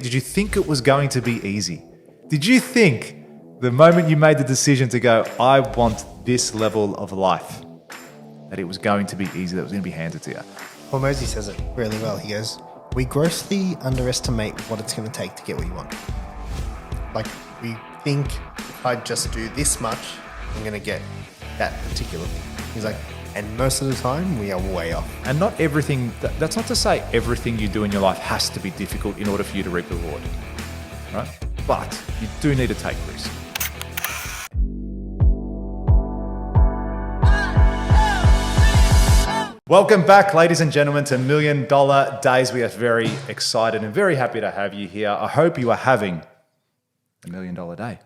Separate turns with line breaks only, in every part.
Did you think it was going to be easy? Did you think the moment you made the decision to go, I want this level of life, that it was going to be easy, that it was going to be handed to you?
Well, Mosey says it really well. He goes, we grossly underestimate what it's going to take to get what you want. Like, we think if I just do this much, I'm going to get that particular thing. He's like, and most of the time, we are way off.
And not everything, that's not to say everything you do in your life has to be difficult in order for you to reap the reward, right? But you do need to take risks. Welcome back, ladies and gentlemen, to $1 Million Days. We are very excited and very happy to have you here. I hope you are having $1 million day.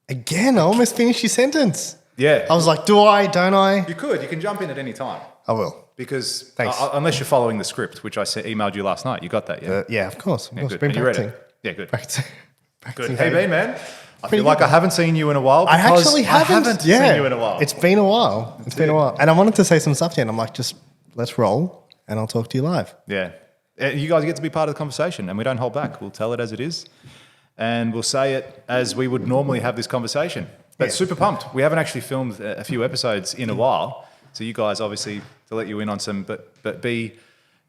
Again, I almost finished your sentence.
Yeah.
I was like, do I, don't I?
You could. You can jump in at any time.
I will.
Because
Thanks.
Unless you're following the script, which I emailed you last night. You got that, yeah?
Yeah, of course. Of course.
Good.
Been
And you read
practicing.
it? Yeah, good.
Practicing.
Good. How you been, man? I
Pretty
feel like
good.
I haven't seen you in a while.
I
because
actually
I
haven't.
haven't seen you in a while.
It's been a while. It's been a while. And I wanted to say some stuff to you, and I'm like, just let's roll, and I'll talk to you live.
Yeah. You guys get to be part of the conversation, and we don't hold back. We'll tell it as it is, and we'll say it as we would normally have this conversation. But super pumped. We haven't actually filmed a few episodes in a while, so you guys obviously, to let you in on some, but BTH,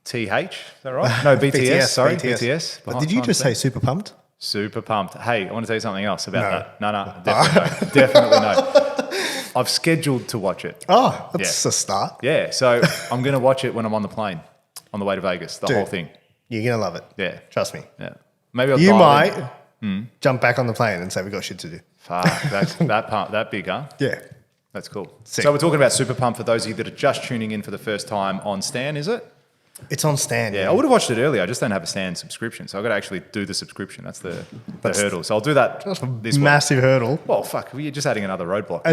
is that right? No, BTS, sorry, BTS.
But did you just say super pumped?
Super pumped. Hey, I want to tell you something else about that. No, definitely no. Definitely no. I've scheduled to watch it.
Oh, that's a start.
Yeah, so I'm going to watch it when I'm on the plane on the way to Vegas, the whole thing.
You're going to love it.
Yeah.
Trust me.
Yeah. Maybe I'll
You
dial in.
might jump back on the plane and say, we got shit to do.
Fuck, that big, huh?
Yeah.
That's cool.
Sick.
So we're talking about Super Pump for those of you that are just tuning in for the first time on Stan, is it?
It's on Stan.
Yeah, I would have watched it earlier. I just don't have a Stan subscription, so I've got to actually do the subscription. That's the hurdle. So I'll do that this week.
Massive hurdle.
Well, fuck, we're just adding another roadblock.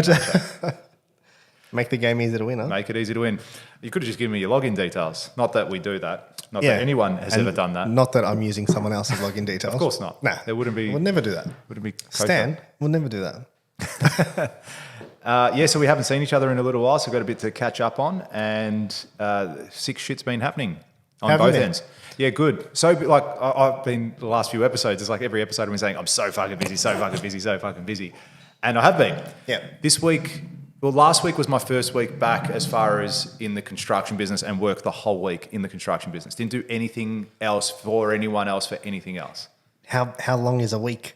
Make the game easy to win, huh?
Make it easy to win. You could have just given me your login details. Not that we do that. Not that anyone has ever done that.
Not that I'm using someone else's login details.
Of course not.
Nah.
There wouldn't be.
We'll never do that.
Wouldn't be.
Stan, we'll never do that.
So we haven't seen each other in a little while, so we've got a bit to catch up on, and sick shit's been happening on both ends. Yeah, good. So, like, I've been the last few episodes. It's like every episode I've been saying, I'm so fucking busy, so fucking busy, so fucking busy, and I have been.
Yeah.
This week, well, last week was my first week back as far as in the construction business, and worked the whole week in the construction business. Didn't do anything else for anyone else for anything else.
How long is a week?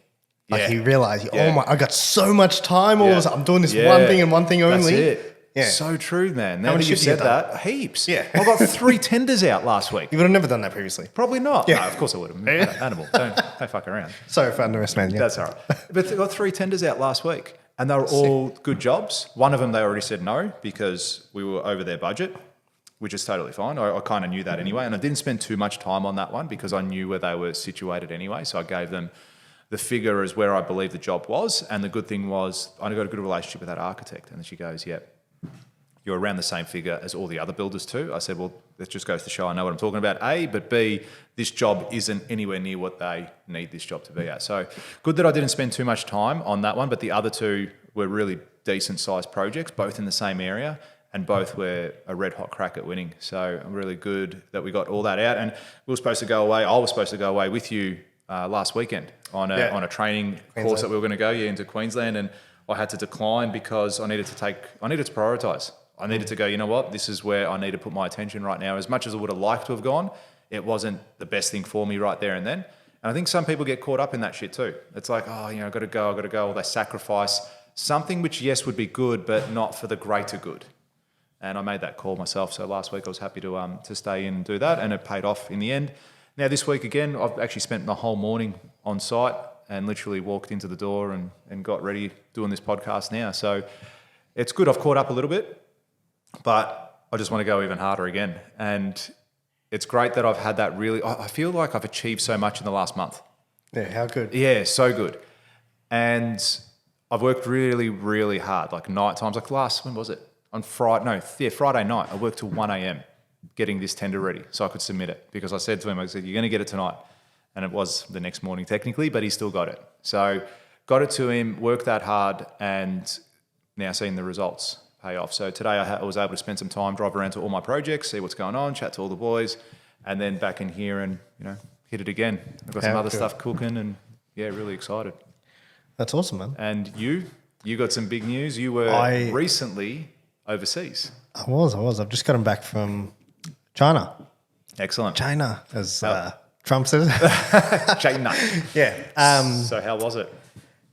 Like
Yeah.
you realize,
Yeah.
oh my, I got so much time. All of a sudden, I'm doing this one thing and one thing only.
That's it.
Yeah.
So true, man. Now
many
that you've
shifts have
said
you done?
that, heaps.
Yeah.
I got 3 tenders out last week.
You would have never done that previously.
Probably not.
Yeah.
No, of course I would have. Animal. Don't fuck around.
Sorry for underestimating you.
That's all right. But I got 3 tenders out last week, and they were all good jobs. One of them they already said no because we were over their budget, which is totally fine. I kind of knew that anyway, and I didn't spend too much time on that one because I knew where they were situated anyway. So I gave them the figure as where I believe the job was, and the good thing was I got a good relationship with that architect, and then she goes, "Yep, you're around the same figure as all the other builders too." I said, "Well, that just goes to show I know what I'm talking about, A, but B, this job isn't anywhere near what they need this job to be at." So good that I didn't spend too much time on that one, but the other 2 were really decent sized projects, both in the same area, and both were a red hot crack at winning. So I'm really good that we got all that out, and we were supposed to go away. I was supposed to go away with you last weekend on a training course that we were going to go into Queensland, and I had to decline because I needed to prioritise. I needed to go, you know what, this is where I need to put my attention right now. As much as I would have liked to have gone, it wasn't the best thing for me right there and then. And I think some people get caught up in that shit too. It's like, oh, I've got to go. Or they sacrifice something which, yes, would be good, but not for the greater good. And I made that call myself. So last week I was happy to stay in and do that, and it paid off in the end. Now this week again, I've actually spent the whole morning on site and literally walked into the door and got ready doing this podcast now. So it's good. I've caught up a little bit, but I just want to go even harder again. And it's great that I've had that really, I feel like I've achieved so much in the last month.
Yeah, how good.
Yeah, so good. And I've worked really, really hard, like night times, like when was it? On Friday night, I worked till 1 a.m. getting this tender ready so I could submit it, because I said to him, you're going to get it tonight. And it was the next morning technically, but he still got it. So got it to him, worked that hard, and now seeing the results pay off. So today I was able to spend some time, drive around to all my projects, see what's going on, chat to all the boys, and then back in here and, hit it again. I've got some other stuff cooking and yeah, really excited.
That's awesome, man.
And you got some big news. You were recently overseas.
I was. I've just gotten back from China.
Excellent.
China, as Trump says.
China.
Yeah.
So how was it?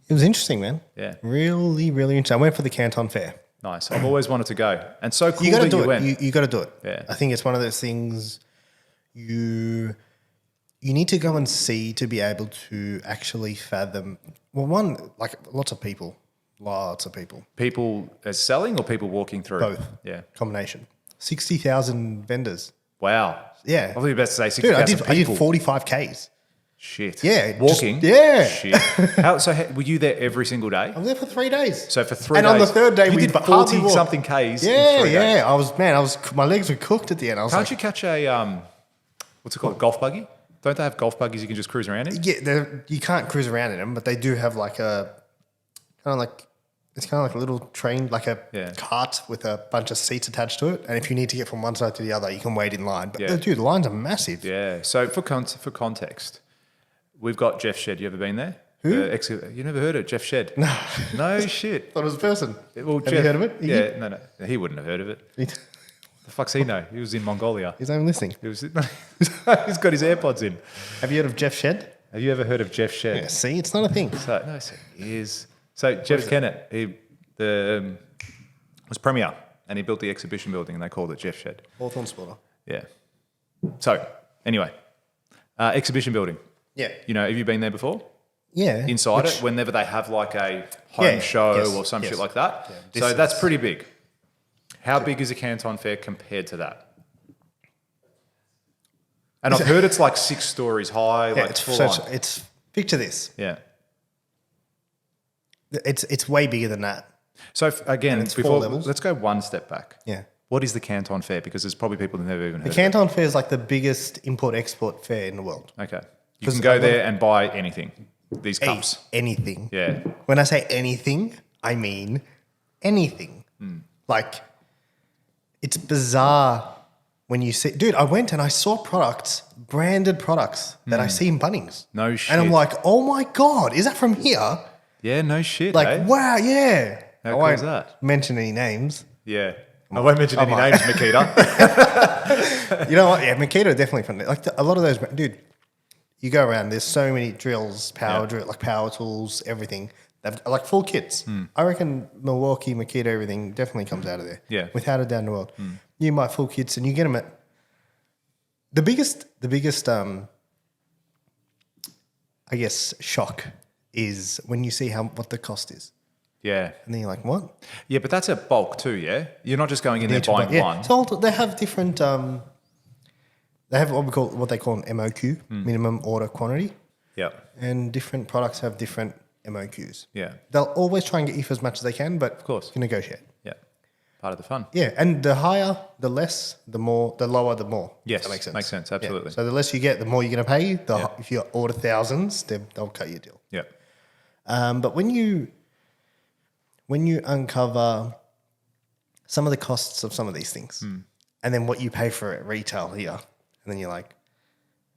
It was interesting, man.
Yeah.
Really, really interesting. I went for the Canton Fair.
Nice. I've always wanted to go. And so cool
You got to
that
do
you
it.
went.
You got to do it.
Yeah.
I think it's one of those things you need to go and see to be able to actually fathom. Well, one, like lots of people.
People as selling or people walking through?
Both.
Yeah.
Combination. 60,000 vendors.
Wow.
Yeah.
I thought you were about to say
Dude,
60,000
I did
people.
45Ks.
Shit.
Yeah.
Walking?
Yeah.
Shit. Were you there every single day?
I was there for 3 days.
So for 3
and
days.
on the third day,
you
we
did
hardly
40 something Ks in 3 days.
Yeah. My legs were cooked at the end.
Can't you catch a, what's it called, golf buggy? Don't they have golf buggies you can just cruise around in?
Yeah, you can't cruise around in them, but they do have like a little train, like a cart with a bunch of seats attached to it. And if you need to get from one side to the other, you can wait in line. But dude, the lines are massive.
Yeah. So for context, we've got Jeff Shed. You ever been there?
Who?
You never heard of Jeff Shed?
No.
No shit.
Thought it was a person.
Well,
Have you heard of it?
Yeah. No. He wouldn't have heard of it. The fuck's he know? He was in Mongolia.
He's not even listening.
He's got his AirPods in.
Have you heard of Jeff Shed?
Have you ever heard of Jeff Shed?
Yeah, see, it's not a thing.
So he is. So Jeff Kennett, was premier, and he built the exhibition building, and they called it Jeff Shed.
Hawthorne spotter.
Yeah. So anyway, exhibition building.
Yeah.
Have you been there before?
Yeah.
Inside it, whenever they have like a home show or some shit like that. Yeah, so that's pretty big. How big is a Canton Fair compared to that? And I've heard it's like 6 stories high.
Yeah,
like it's full on.
It's picture this.
Yeah.
It's way bigger than that.
So again,
it's 4
before
levels.
let's go one step back.
Yeah.
What is the Canton Fair? Because there's probably people who've never even heard
The Canton Fair is like the biggest import-export fair in the world.
Okay. You can go there and buy anything. These cups.
Anything.
Yeah.
When I say anything, I mean anything. Like, it's bizarre when you see... Dude, I went and I saw branded products that I see in Bunnings.
No shit.
And I'm like, oh my God, is that from here?
Yeah, no shit.
Like, wow, yeah.
How cool is that?
Mention any names.
Yeah. I won't mention any names, Makita.
You know what? Yeah, Makita definitely from there. Like a lot of those, dude. You go around. There's so many drills, power tools, everything. They've like full kits. I reckon Milwaukee, Makita, everything definitely comes out of there.
Yeah,
without a doubt in the world. You buy full kits and you get them at the biggest. I guess shock is when you see what the cost is.
Yeah.
And then you're like, what?
Yeah, but that's a bulk too, yeah? You're not just going in there buying one.
So they have different, they have what they call an MOQ, minimum order quantity.
Yeah.
And different products have different MOQs.
Yeah.
They'll always try and get you for as much as they can, but
of course,
you can negotiate.
Yeah. Part of the fun.
Yeah. And the higher, the less, the lower, the more.
Yes.
That makes sense.
Makes sense, absolutely.
Yeah. So the less you get, the more you're going to pay. If you order thousands, they'll cut you a deal.
Yeah.
But when you uncover some of the costs of some of these things and then what you pay for at retail here, and then you're like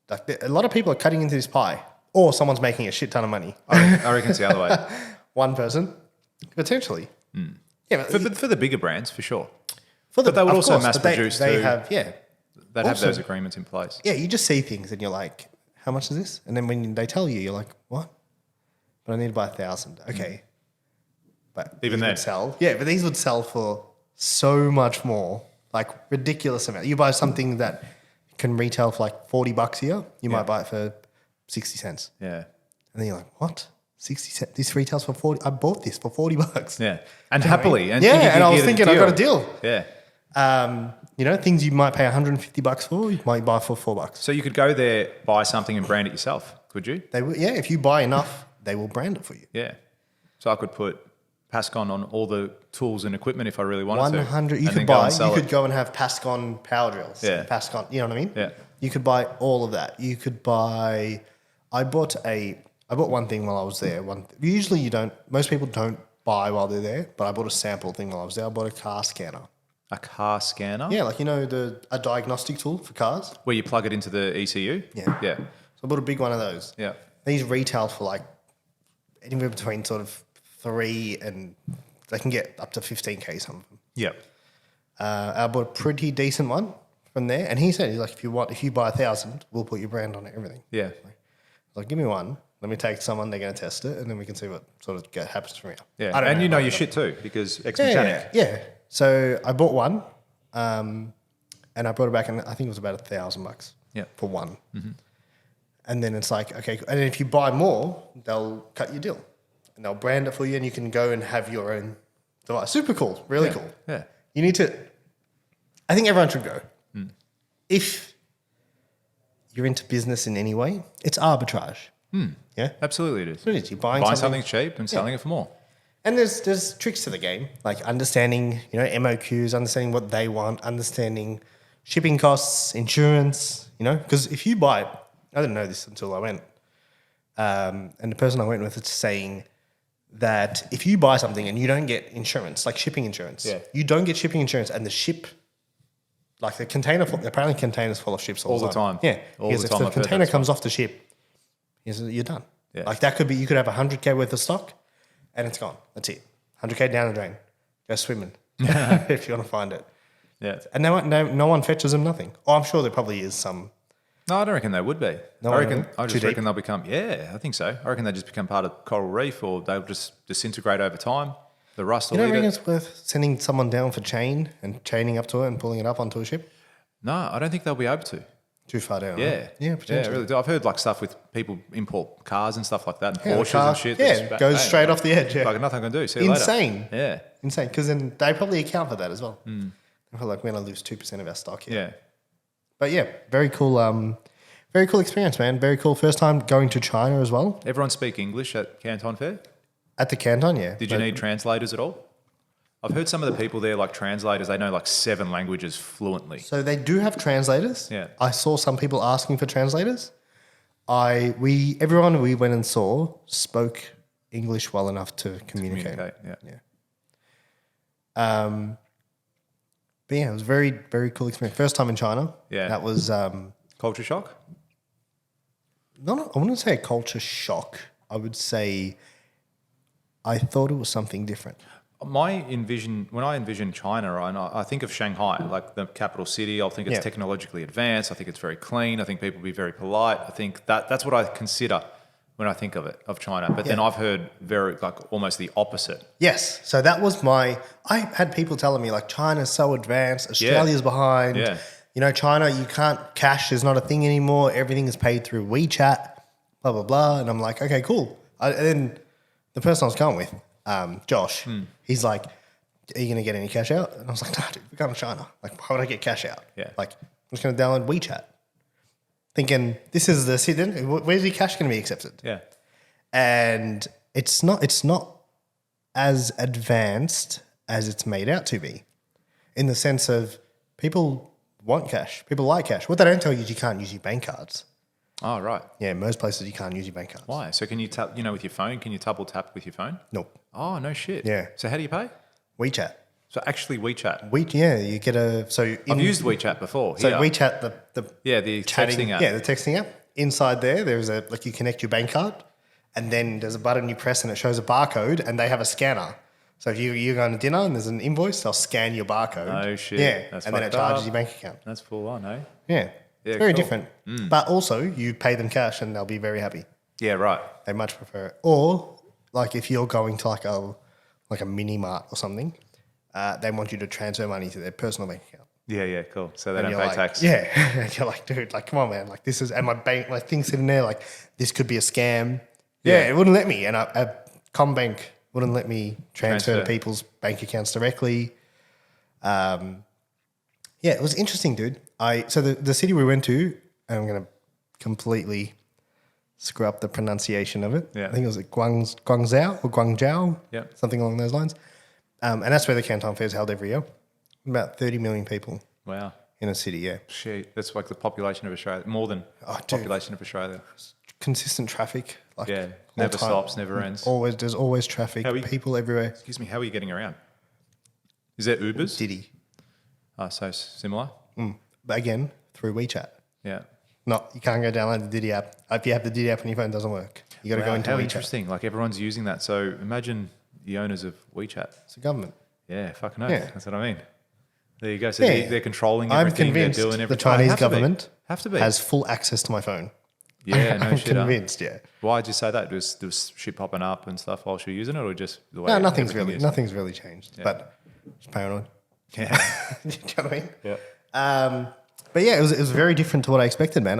a lot of people are cutting into this pie or someone's making a shit ton of money.
I reckon it's the other way.
One person, potentially. Yeah,
but for the bigger brands, for sure.
But
they would also mass produce
they
too. They'd have those agreements in place.
Yeah, you just see things and you're like, how much is this? And then when they tell you, you're like, what? But I need to buy 1,000. Okay. But
even then,
but these would sell for so much more, like ridiculous amount. You buy something that can retail for like $40 here, you might buy it for 60 cents.
Yeah.
And then you're like, what? 60 cents? This retails for 40. I bought this for $40.
Yeah. And happily. And
and I was thinking I got a deal.
Yeah.
Things you might pay $150 for, you might buy for $4.
So you could go there, buy something and brand it yourself, could you?
They will, if you buy enough, they will brand it for you.
Yeah. So I could put Pascon on all the tools and equipment if I really wanted
100.
to.
You could go and have Pascon power drills.
Yeah.
Pascon, you know what I mean?
Yeah.
You could buy all of that. You could buy. I bought one thing while I was there. Usually most people don't buy while they're there, but I bought a sample thing while I was there. I bought a car scanner.
A car scanner?
Yeah, like a diagnostic tool for cars.
Where you plug it into the ECU?
Yeah.
Yeah.
So I bought a big one of those.
Yeah.
These retail for like anywhere between sort of 3 and they can get up to 15K, some of them.
Yeah.
I bought a pretty decent one from there. And he said, he's like, if you buy 1,000, we'll put your brand on it, everything.
Yeah.
Like, give me one. Let me take someone. They're going to test it, and then we can see what sort of happens from here.
Yeah.
I don't
And you know
about
your
it.
shit too, because ex-mechanic.
Yeah. So I bought one, and I brought it back, and I think it was about $1,000 for one. Mm-hmm. And then it's like, okay, and if you buy more, they'll cut your deal, and they'll brand it for you, and you can go and have your own device. Super cool, really cool.
Yeah.
You need to. I think everyone should go. If you're into business in any way, it's arbitrage. Yeah,
Absolutely it is.
what it is. You're buying
Something cheap and selling it for more.
and there's tricks to the game, like understanding, MOQs, understanding what they want, understanding shipping costs, insurance, because if you buy, I didn't know this until I went, and the person I went with is saying that if you buy something and you don't get insurance, like shipping insurance, you don't get shipping insurance, and the ship, like the container, apparently containers full of ships all the time. Yeah,
All
because
the
if
time
the
I've heard
container
that
comes off the ship, you're done.
Yeah.
Like that could be, you could have 100K worth of stock, and it's gone. That's it. 100K down the drain. Go swimming if you want to find it.
Yeah.
And no one fetches them nothing. Oh, I'm sure there probably is some.
No, I don't reckon they would be.
No,
I
too
just reckon
deep?
they'll become, I think so. I reckon they just become part of coral reef, or they'll just disintegrate over time. The rust
You
will
don't
eat
reckon
it.
it's worth sending someone down for chain and chaining up to it and pulling it up onto a ship?
No, I don't think they'll be able to.
Too far down.
Yeah.
Right? Yeah, potentially.
I really do. I've heard like stuff with people import cars and stuff like that, and
Yeah, the
Porsches
car-
and shit.
yeah,
that just
goes straight off the edge. Yeah.
Like nothing I can do. See you
Insane.
later. Yeah.
Insane. Because then they probably account for that as well. I feel like we're going to lose 2% of our stock here.
Yeah.
But yeah, very cool. Very cool experience, man. Very cool. First time going to China as well.
Everyone speak English at Canton Fair?
At the Canton, yeah.
Did you need translators at all? I've heard some of the people there, like translators, they know like 7 languages fluently.
So they do have translators.
Yeah.
I saw some people asking for translators. Everyone we went and saw spoke English well enough to communicate. But yeah, it was a very, very cool experience. First time in China.
Yeah.
That was
Culture shock?
I wouldn't say a culture shock. I would say I thought it was something different.
When I envision China, I think of Shanghai, like the capital city. I think it's technologically advanced. I think it's very clean. I think people be very polite. I think that's what I consider when I think of China. But then I've heard almost the opposite.
Yes. So that was I had people telling me like China's so advanced, Australia's behind.
Yeah.
China, you can't cash is not a thing anymore. Everything is paid through WeChat, blah, blah, blah. And I'm like, okay, cool. And then the person I was going with, Josh, he's like, are you going to get any cash out? And I was like, no, dude, we're going to China. Like, why would I get cash out?
Yeah.
Like, I'm just going to download WeChat. Thinking, this is the city, where's your cash going to be accepted?
Yeah.
And it's not as advanced as it's made out to be, in the sense of people want cash. People like cash. What they don't tell you is you can't use your bank cards.
Oh, right.
Yeah, most places you can't use your bank cards.
Why? So can you tap, with your phone, can you double tap with your phone?
Nope.
Oh, no shit.
Yeah.
So how do you pay?
WeChat.
So actually WeChat.
You get
I've used WeChat before.
So
here.
WeChat, the
the
chatting,
texting app.
Yeah, the texting app. Inside there's you connect your bank card, and then there's a button you press and it shows a barcode, and they have a scanner. So if you're going to dinner and there's an invoice, they'll scan your barcode.
No shit.
Yeah,
That's
and then it
fucked
charges
up.
your bank account.
That's full on, eh?
Yeah,
Yeah,
it's very
cool.
different. But also, you pay them cash and they'll be very happy.
Yeah, right.
They much prefer it. Or like if you're going to like a mini mart or something, they want you to transfer money to their personal bank account.
Yeah, cool. So they don't
You're
pay
like,
tax.
Yeah, and you're like, dude, like, come on, man, like this is, and my thing's sitting there, like this could be a scam. Yeah, it wouldn't let me, and a Combank wouldn't let me transfer to people's bank accounts directly. Yeah, it was interesting, dude. So the city we went to, and I'm gonna completely screw up the pronunciation of it.
Yeah.
I think it was like Guangzhou or Guangzhou, something along those lines. And that's where the Canton Fair is held every year. About 30 million people
Wow.
in a city, yeah.
Shit. That's like the population of Australia. More than
dude.
population of Australia.
Consistent traffic. Like
Yeah.
all
Never
time.
stops, never ends.
There's always traffic, people everywhere.
Excuse me, how are you getting around? Is there Ubers?
Diddy.
Oh, so similar?
But again, through WeChat.
Yeah.
No, you can't go download the Diddy app. If you have the Diddy app on your phone, it doesn't work. You got to go into
How
WeChat.
interesting. Like everyone's using that. So imagine the owners of WeChat.
It's the government.
Yeah, fucking no.
Yeah.
That's what I mean. There you go. So
Yeah.
they're controlling
I'm
everything. They're
convinced
doing
the
everything.
Chinese government
have to be.
has full access to my phone.
Yeah, no
I'm
shit. Huh?
convinced, yeah.
Why did you say that? Was shit popping up and stuff while she was using it, or just the way?
No, nothing's
everything
really
is?
changed.
Yeah.
But it's paranoid.
Yeah.
Do you know what I mean?
Yeah.
But yeah, it was very different to what I expected, man.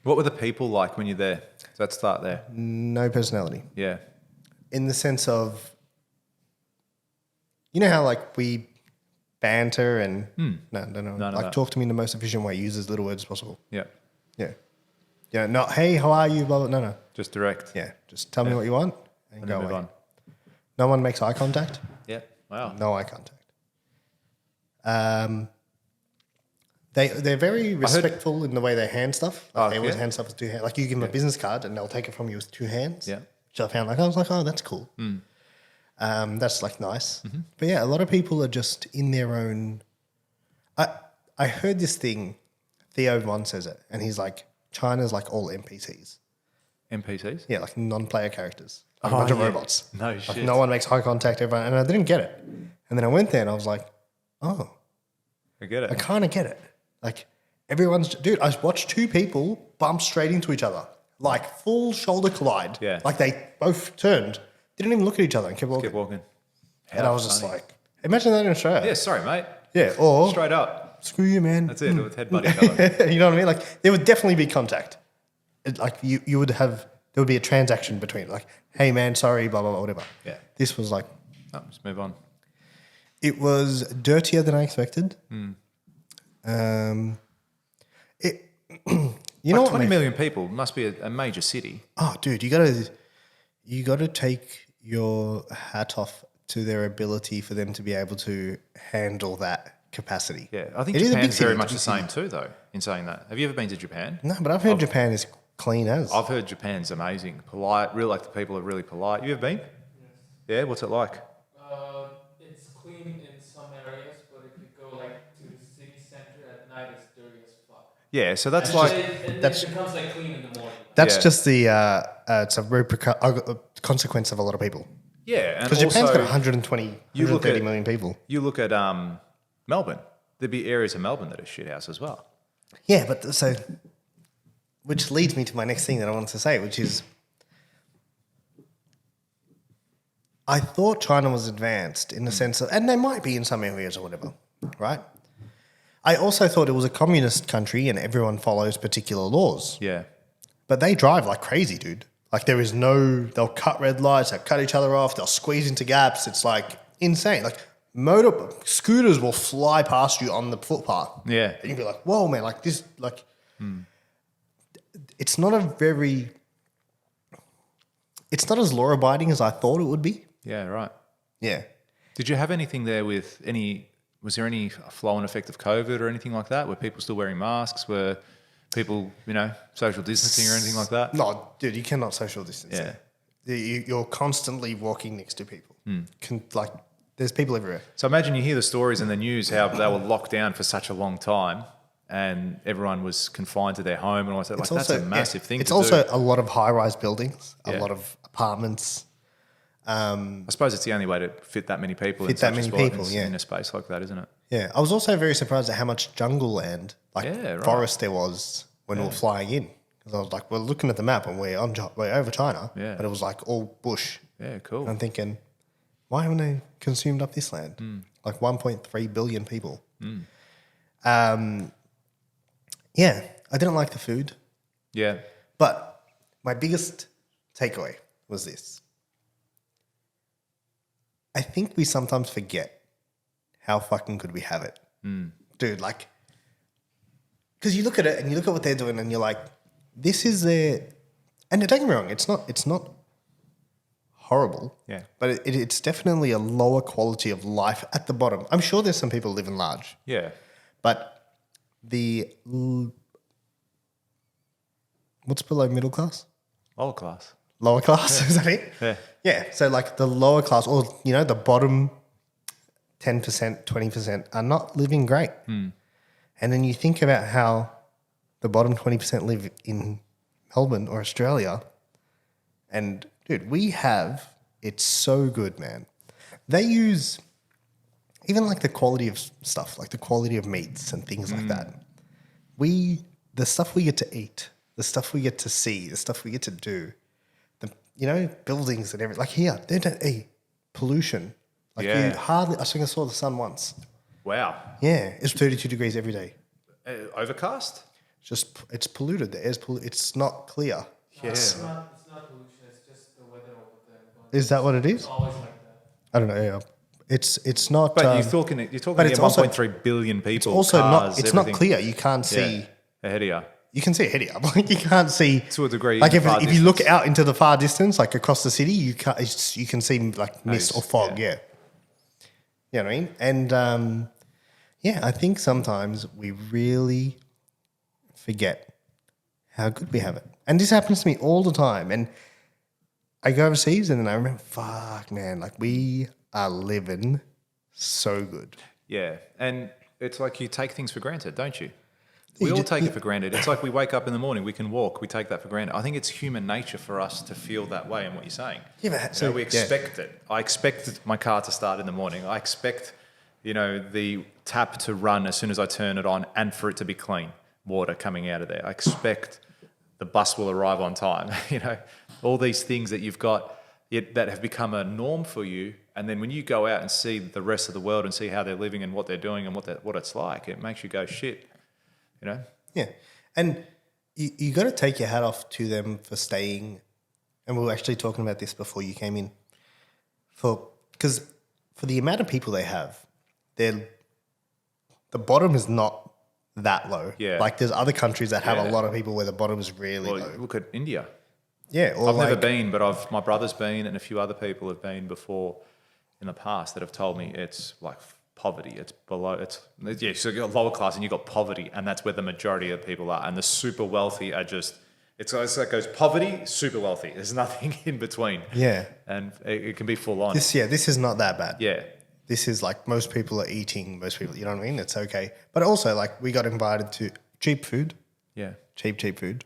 What were the people like when you're there? Let's start there.
No personality.
Yeah.
In the sense of, you know how like we banter and no,
None of
like
that.
talk to me in the most efficient way, use as little words as possible.
Yeah.
Yeah. Yeah, not, hey, how are you? Blah, blah. No.
Just direct.
Yeah, just tell me what you want and
And
go
then move
away.
on.
No one makes eye contact.
Yeah. Wow.
No eye contact. They're very respectful in the way they hand stuff. Like they always hand stuff with two hands. Like you give them a business card and they'll take it from you with two hands.
Yeah.
Which I found I was like, oh, that's cool. That's like nice. But yeah, a lot of people are just in their own. I heard this thing. Theo Von says it, and he's like, China's like all NPCs.
NPCs?
Yeah, like non-player characters. Like a bunch of robots.
No
Like
shit.
no one makes eye contact, everyone, and I didn't get it. And then I went there and I was like, oh,
I get it.
I kind of get it. Like everyone's, dude, I watched two people bump straight into each other, like full shoulder collide.
Yeah.
Like they both turned, didn't even look at each other and kept walking.
Keep walking.
And I was just like, imagine that in Australia.
Yeah, sorry, mate.
Yeah. Or
Straight up.
screw you, man.
That's it. With headbutt each other.
You know what I mean? Like there would definitely be contact. Like you would have, there would be a transaction between like, hey man, sorry, blah, blah, blah, whatever.
Yeah.
This was like,
Oh, just move on.
it was dirtier than I expected. It, you know
Like
what?
20 million people must be a major city.
Oh, dude, you gotta take your hat off to their ability for them to be able to handle that capacity.
Yeah. I think
It is a big
Japan's
city,
very
it's a
much the
big
same too, though, in saying that. Have you ever been to Japan?
No, but I've heard Japan is clean as.
I've heard Japan's amazing. Polite. Really, like the people are really polite. You ever been? Yeah. What's it like?
It's clean in some areas, but if you go like to the city center at night, it's dirty as fuck.
Yeah. So that's
Actually,
like.
it
that's-
becomes like clean in the morning.
That's
Yeah.
just the it's a consequence of a lot of people.
Yeah. And
Because Japan's got
also,
120,
you look
130
at-
million people.
you look at Melbourne. There'd be areas of Melbourne that are shit house as well.
Yeah, but so, which leads me to my next thing that I wanted to say, which is, I thought China was advanced in the sense of, and they might be in some areas or whatever, right? I also thought it was a communist country and everyone follows particular laws,
Yeah.
but they drive like crazy, dude. Like there is no, they'll cut red lights, they'll cut each other off, they'll squeeze into gaps. It's like insane. Like scooters will fly past you on the footpath.
Yeah.
And you'd be like, whoa, man, like this, like, it's not a very, it's not as law abiding as I thought it would be.
Yeah. Right.
Yeah.
Did you have anything there with any? Was there any flow and effect of COVID or anything like that? Were people still wearing masks? Were people, social distancing or anything like that?
No, dude, you cannot social distance.
Yeah.
You're constantly walking next to people. There's people everywhere.
So imagine you hear the stories in the news how they were locked down for such a long time, and everyone was confined to their home and all that. Like that's a massive thing.
It's
to
also
do.
a lot of high-rise buildings, a
Yeah.
lot of apartments.
I suppose it's the only way to fit that many people.
Fit
in such
that many
a spot
people,
in,
yeah.
in a space like that, isn't it?
Yeah, I was also very surprised at how much jungle land,
Yeah, right.
forest there was when we were flying in. Because I was like, we're looking at the map and we're over China,
Yeah.
but it was like all bush.
Yeah, cool.
And I'm thinking, why haven't they consumed up this land? Like 1.3 billion people. Yeah, I didn't like the food,
Yeah,
but my biggest takeaway was this. I think we sometimes forget how fucking good we have it. Dude, like, because you look at it and you look at what they're doing and you're like, this is their, and don't get me wrong, it's not horrible.
Yeah.
But it's definitely a lower quality of life at the bottom. I'm sure there's some people living large,
yeah,
but what's below middle class?
lower class.
Lower class, is that it?
Yeah,
Yeah, so like the lower class or, the bottom 10%, 20% are not living great. And then you think about how the bottom 20% live in Melbourne or Australia. And dude, it's so good, man. They use even like the quality of stuff, like the quality of meats and things like that. The stuff we get to eat, the stuff we get to see, the stuff we get to do, buildings and everything. Like here, they don't eat pollution. Like
Yeah.
you hardly, I think I saw the sun once.
Wow.
Yeah, it's 32 degrees every day.
Overcast?
It's polluted. The air's polluted. It's not clear.
Yeah.
It's not pollution. It's just the weather over there.
Is that what it is?
It's always like that.
I don't know. Yeah. It's not.
But you're talking
but it's also-
1.3 billion people.
also
cars,
not. It's
everything.
not clear. You can't see.
Yeah. Ahead of you.
You can see ahead of you. Like you can't see
To a degree.
Like
in the far
if you look out into the far distance, like across the city, you can see like mist
Haze,
or fog. Yeah. You know what I mean? And I think sometimes we really forget how good we have it. And this happens to me all the time. And I go overseas and then I remember, fuck, man, like we are living so good.
Yeah. And it's like you take things for granted, don't you? We all take it for granted. It's like we wake up in the morning, we can walk, we take that for granted. I think it's human nature for us to feel that way in what you're saying.
Yeah, but
So we expect it. I expect my car to start in the morning. I expect, the tap to run as soon as I turn it on and for it to be clean, water coming out of there. I expect the bus will arrive on time. All these things that you've got that have become a norm for you. And then when you go out and see the rest of the world and see how they're living and what they're doing and what it's like, it makes you go, shit.
Yeah. And you got to take your hat off to them for staying. And we were actually talking about this before you came in. Because for the amount of people they have, the bottom is not that low.
Yeah.
Like there's other countries that have
Yeah.
a lot of people where the bottom is really
Well,
low.
look at India.
Yeah. Or
I've never
like,
been, but my brother's been and a few other people have been before in the past that have told me it's like poverty. It's below, so you've got lower class and you've got poverty, and that's where the majority of people are. And the super wealthy are just, it's like it goes poverty, super wealthy. There's nothing in between.
Yeah.
And it can be full on.
This is not that bad.
Yeah.
This is like most people are eating, you know what I mean? It's okay. But also like we got invited to cheap food.
Yeah.
Cheap food.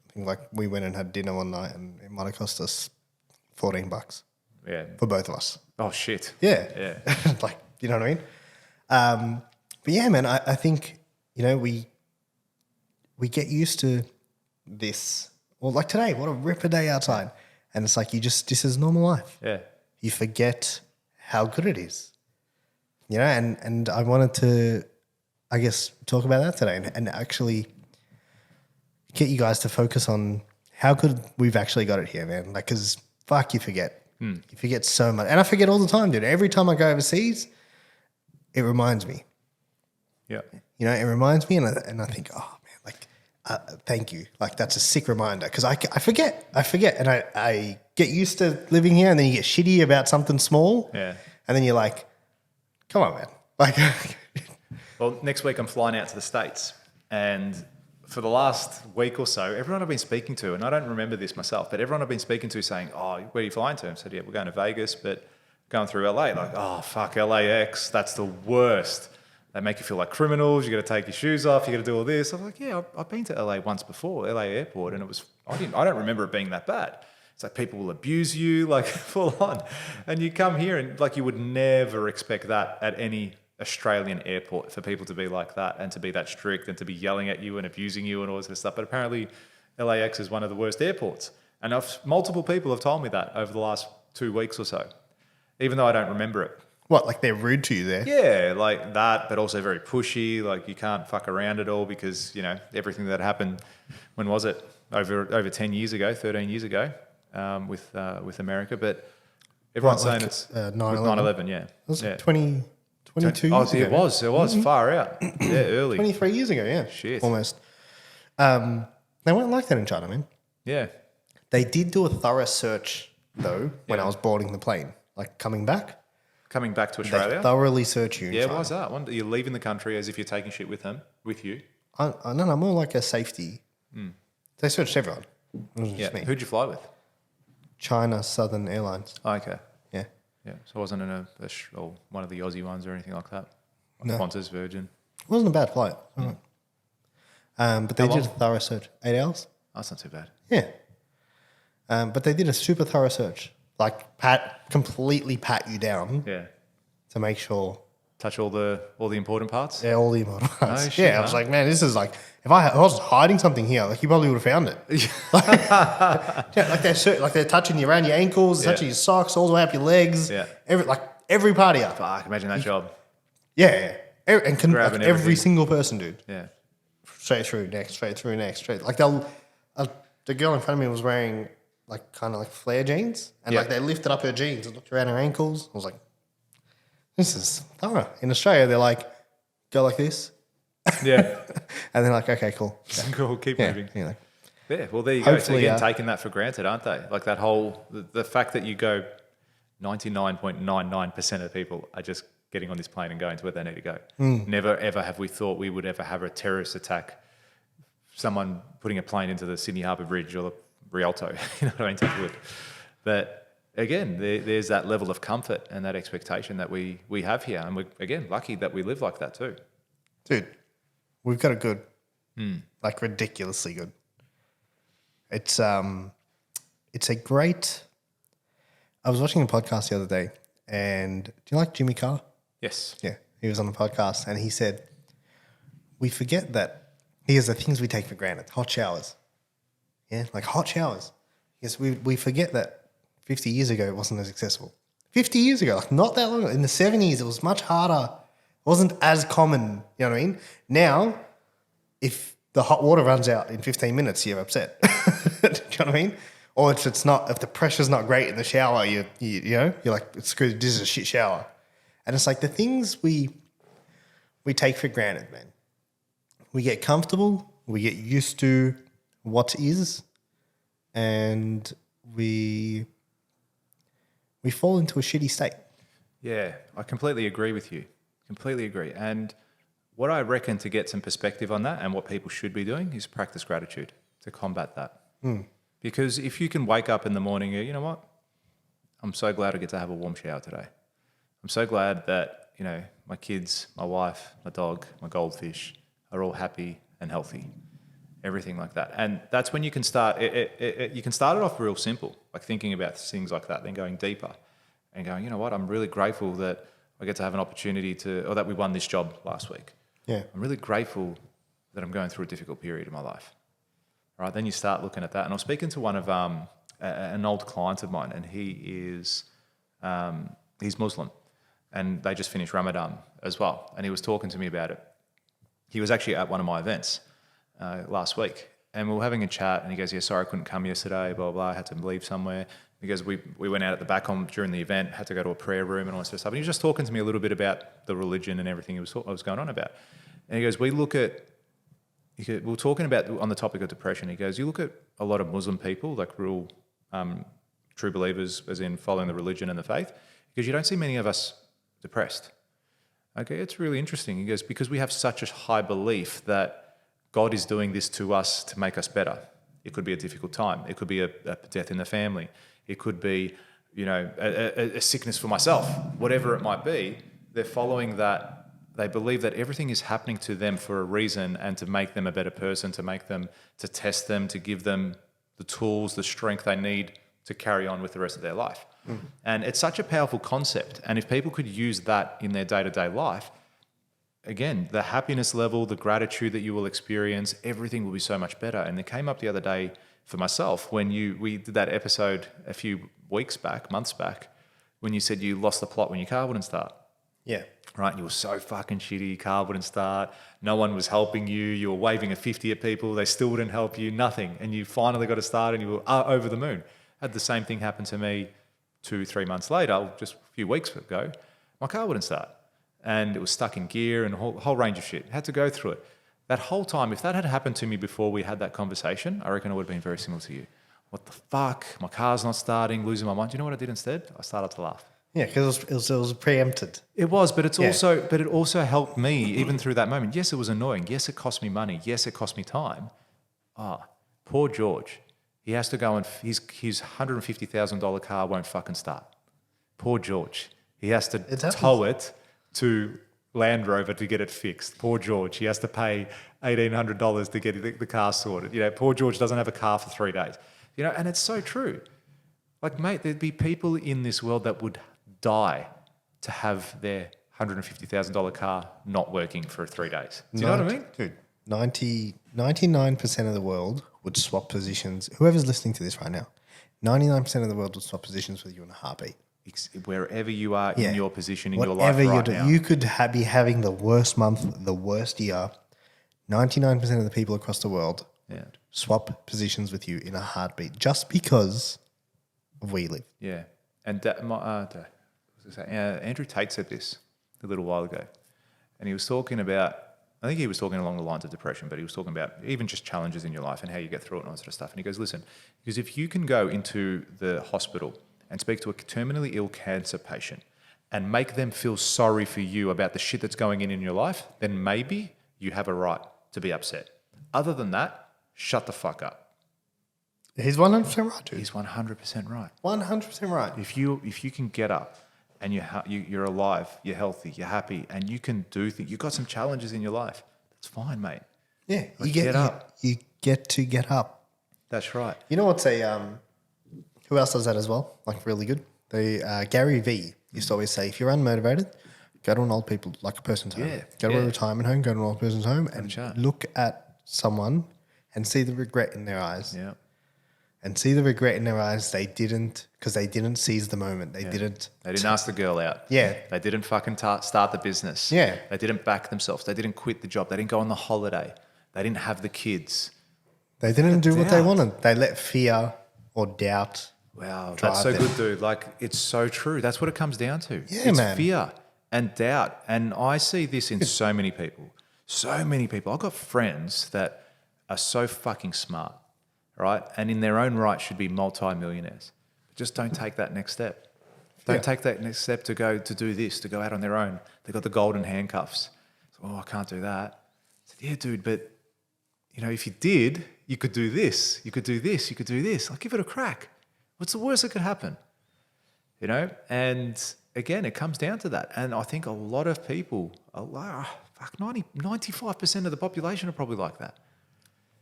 I think like we went and had dinner one night and it might have cost us $14
Yeah.
for both of us.
Oh, shit.
Yeah.
Yeah.
Like, you know what I mean? But yeah, man, I think, we get used to this. Well, like today, what a ripper day outside. And it's like this is normal life.
Yeah.
You forget how good it is. And I wanted to, I guess, talk about that today and actually get you guys to focus on how good we've actually got it here, man. Like, because fuck, you forget. You forget so much. And I forget all the time, dude. Every time I go overseas, it reminds me.
Yeah.
It reminds me and I think, oh, man, like, thank you. Like, that's a sick reminder because I forget. And I get used to living here and then you get shitty about something small.
Yeah.
And then you're like, come on, man. Like,
Well, next week I'm flying out to the States, and for the last week or so, everyone I've been speaking to, and I don't remember this myself, but everyone I've been speaking to saying, oh, where are you flying to? I said, yeah, we're going to Vegas, but going through LA. Like, oh, fuck, LAX, that's the worst. They make you feel like criminals. You got to take your shoes off. You got to do all this. I'm like, yeah, I've been to LA once before, LA airport, and I don't remember it being that bad. It's like people will abuse you, like full on. And you come here and like you would never expect that at any Australian airport for people to be like that and to be that strict and to be yelling at you and abusing you and all this kind of stuff. But apparently LAX is one of the worst airports. And multiple people have told me that over the last 2 weeks or so, even though I don't remember it.
what, like they're rude to you there?
Yeah, like that, but also very pushy. Like you can't fuck around at all because, everything that happened, when was it? Over 10 years ago, 13 years ago, with America. But everyone's saying it's 9/11, yeah.
Was
yeah.
it 22 years ago?
It was far out. Yeah, early.
23 years ago, yeah.
Shit.
Almost. They weren't like that in China, man.
Yeah.
They did do a thorough search, though, when I was boarding the plane. Like coming back,
Coming back to
they
Australia.
thoroughly search you in
Yeah,
China.
why is that? You're leaving the country as if you're taking shit with you.
No, more like a safety. They searched everyone. It wasn't
Yeah.
just me.
Who'd you fly with?
China Southern Airlines.
Oh, okay.
Yeah.
Yeah. So it wasn't in or one of the Aussie ones or anything like that.
No.
Qantas, Virgin.
It wasn't a bad flight. But they
How
did a
long?
thorough search. 8 hours?
That's not too bad.
Yeah. But they did a super thorough search. Like completely pat you down
Yeah.
to make sure.
Touch all the important parts.
Yeah, all the important parts.
No shit,
Yeah, I was
huh?
like, man, this is like, if I was hiding something here, like you probably would have found it. Yeah, like they're touching you around your ankles, touching your socks, all the way up your legs.
Yeah.
Every part of you.
Fuck, imagine that job.
Yeah. And
Grabbing
every
everything.
single person, dude.
Yeah.
Straight through, next, straight through, next, straight. Like the girl in front of me was wearing like kind of like flare jeans, and
Yeah.
like they lifted up her jeans and looked around her ankles. I was like, this is thorough. In Australia, they're like, go like this,
Yeah.
and they're like, okay, cool.
Cool. Keep
Yeah,
moving.
you know.
Yeah, well, there you go. So
Hopefully,
again, taking that for granted, aren't they? Like that whole, the fact that you go 99.99% of people are just getting on this plane and going to where they need to go. Never, ever have we thought we would ever have a terrorist attack, someone putting a plane into the Sydney Harbour Bridge or the Rialto, you know what I mean? Touch wood. But again, there's that level of comfort and that expectation that we have here. And we're, again, lucky that we live like that too.
Dude, we've got it good. Like ridiculously good. It's a great. I was watching a podcast the other day, and do you like Jimmy Carr?
Yes.
Yeah, he was on the podcast, and he said, "We forget that here's the things we take for granted: hot showers. Yeah, like hot showers. Yes, we forget that 50 years ago it wasn't as accessible. 50 years ago, like not that long ago, in the 70s, it was much harder. It wasn't as common. You know what I mean? Now, if the hot water runs out in 15 minutes, you're upset. Do you know what I mean? Or if the pressure's not great in the shower, you're like, it's good. This is a shit shower. And it's like the things we take for granted, man. We get comfortable, we get used to what is, and we fall into a shitty state.
Yeah, I completely agree with you. Completely agree. And what I reckon to get some perspective on that and what people should be doing is practice gratitude to combat that. Because if you can wake up in the morning, you know what? I'm so glad I get to have a warm shower today. I'm so glad that, you know, my kids, my wife, my dog, my goldfish are all happy and healthy. Everything like that. And that's when you can start, you can start it off real simple, like thinking about things like that, then going deeper and going, you know what, I'm really grateful that I get to have an opportunity or that we won this job last week.
Yeah.
I'm really grateful that I'm going through a difficult period in my life. All right, then you start looking at that. And I was speaking to one of an old client of mine, and he's Muslim, and they just finished Ramadan as well. And he was talking to me about it. He was actually at one of my events last week, and we were having a chat, and he goes, yeah, sorry, I couldn't come yesterday, blah, blah, blah. I had to leave somewhere because we went out at the back during the event, had to go to a prayer room and all that sort of stuff. And he was just talking to me a little bit about the religion and everything was going on about. And he goes, we were talking about, on the topic of depression, he goes, you look at a lot of Muslim people, like real true believers, as in following the religion and the faith, because you don't see many of us depressed. Okay, it's really interesting. He goes, because we have such a high belief that God is doing this to us to make us better. It could be a difficult time. It could be a death in the family. It could be, you know, a sickness for myself. Whatever it might be, they're following that. They believe that everything is happening to them for a reason and to make them a better person, to test them, to give them the tools, the strength they need to carry on with the rest of their life. And it's such a powerful concept. And if people could use that in their day-to-day life, again, the happiness level, the gratitude that you will experience, everything will be so much better. And it came up the other day for myself when we did that episode a few months back, when you said you lost the plot when your car wouldn't start.
Yeah.
Right, and you were so fucking shitty, your car wouldn't start, no one was helping you were waving a 50 at people, they still wouldn't help you, nothing. And you finally got to start and you were over the moon. Had the same thing happen to me 2-3 months later, just a few weeks ago. My car wouldn't start. And it was stuck in gear and a whole range of shit. Had to go through it. That whole time, if that had happened to me before we had that conversation, I reckon it would have been very similar to you. What the fuck? My car's not starting, losing my mind. Do you know what I did instead? I started to laugh.
Yeah, because it was preempted.
It was, but it also helped me even through that moment. Yes, it was annoying. Yes, it cost me money. Yes, it cost me time. Poor George. He has to go and his $150,000 car won't fucking start. Poor George. He has to tow it to Land Rover to get it fixed. Poor George. He has to pay $1,800 to get the car sorted. Poor George doesn't have a car for 3 days. And it's so true. Like, mate, there'd be people in this world that would die to have their $150,000 car not working for 3 days. Do you know what I mean?
Dude, 99% of the world would swap positions. Whoever's listening to this right now, 99% of the world would swap positions with you in a heartbeat.
Wherever you are in your position in
Whatever
your life right now.
You could be having the worst month, the worst year. 99% of the people across the world swap positions with you in a heartbeat just because of where you live.
Yeah. And Andrew Tate said this a little while ago. And he was talking about, I think he was talking along the lines of depression, but he was talking about even just challenges in your life and how you get through it and all that sort of stuff. And he goes, listen, because if you can go into the hospital and speak to a terminally ill cancer patient and make them feel sorry for you about the shit that's going in your life, then maybe you have a right to be upset. Other than that, shut the fuck up.
He's 100% right, dude.
He's 100% right.
100% right.
If you can get up and you're alive, you're healthy, you're happy, and you can do things, you've got some challenges in your life, that's fine, mate.
Yeah,
like, get up.
You get to get up.
That's right.
You know what's who else does that as well? Like really good. Gary V used to always say, if you're unmotivated, go to an old people, like a person's home.
Yeah.
Go to a retirement home, go to an old person's home and
chat.
Look at someone and see the regret in their eyes.
Yeah.
And see the regret in their eyes. Because they didn't seize the moment. They didn't
ask the girl out.
Yeah.
They didn't fucking start the business.
Yeah.
They didn't back themselves. They didn't quit the job. They didn't go on the holiday. They didn't have the kids.
They didn't do what they wanted. They let fear or doubt.
Wow, that's so good, dude. Like, it's so true. That's what it comes down to.
Yeah,
it's
man.
Fear and doubt. And I see this in so many people. So many people. I've got friends that are so fucking smart, right? And in their own right should be multi-millionaires. But just don't take that next step. Don't take that next step to go to do this, to go out on their own. They've got the golden handcuffs. So, I can't do that. I said, yeah, dude, but, if you did, you could do this. You could do this. You could do this. I'll give it a crack. What's the worst that could happen? And again, it comes down to that. And I think a lot of people, 95% of the population are probably like that.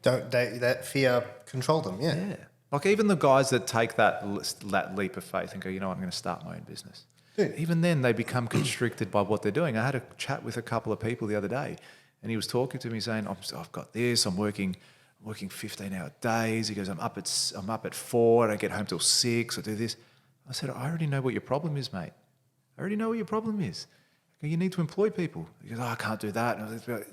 That fear control them,
Yeah. Like even the guys that take that leap of faith and go, I'm going to start my own business.
Dude.
Even then they become constricted by what they're doing. I had a chat with a couple of people the other day and he was talking to me saying, I've got this, I'm working 15-hour days. He goes, I'm up at 4, I don't get home till 6, I do this. I said, I already know what your problem is, mate. I already know what your problem is. You need to employ people. He goes, I can't do that.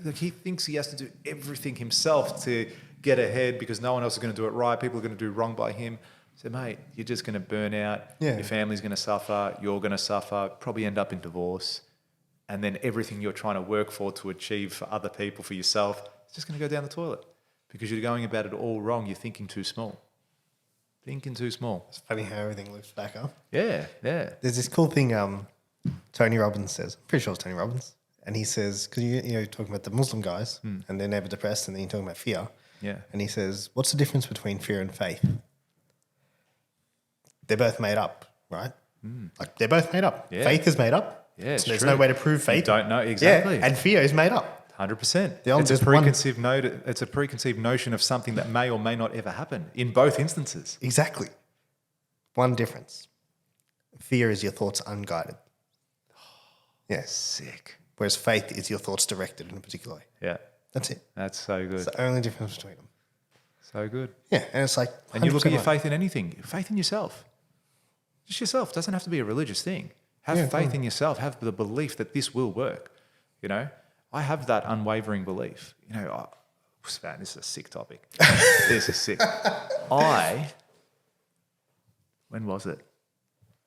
Like, he thinks he has to do everything himself to get ahead because no one else is going to do it right. People are going to do wrong by him. I said, mate, you're just going to burn out.
Yeah.
Your family's going to suffer. You're going to suffer. Probably end up in divorce. And then everything you're trying to work for to achieve for other people, for yourself, it's just going to go down the toilet because you're going about it all wrong. You're thinking too small. Thinking too small.
It's funny how everything loops back up.
Yeah.
There's this cool thing Tony Robbins says. I'm pretty sure it's Tony Robbins. And he says, because you're talking about the Muslim guys and they're never depressed, and then you're talking about fear.
Yeah.
And he says, what's the difference between fear and faith? They're both made up, right? Like they're both made up.
Yeah.
Faith is made up.
Yeah, it's
There's
true.
no way to prove faith.
You don't know exactly.
Yeah. And fear is made up.
100%.
It's
a preconceived notion of something that may or may not ever happen in both instances.
Exactly. One difference. Fear is your thoughts unguided. Yes.
Sick.
Whereas faith is your thoughts directed in a particular way.
Yeah.
That's it.
That's so good.
It's the only difference between them.
So good.
Yeah. And it's like,
And you look at your
right.
faith in anything. Faith in yourself. Just yourself. It doesn't have to be a religious thing. Have
Yeah,
faith in yourself. Have the belief that this will work. I have that unwavering belief. Man, this is a sick topic. This is sick. When was it?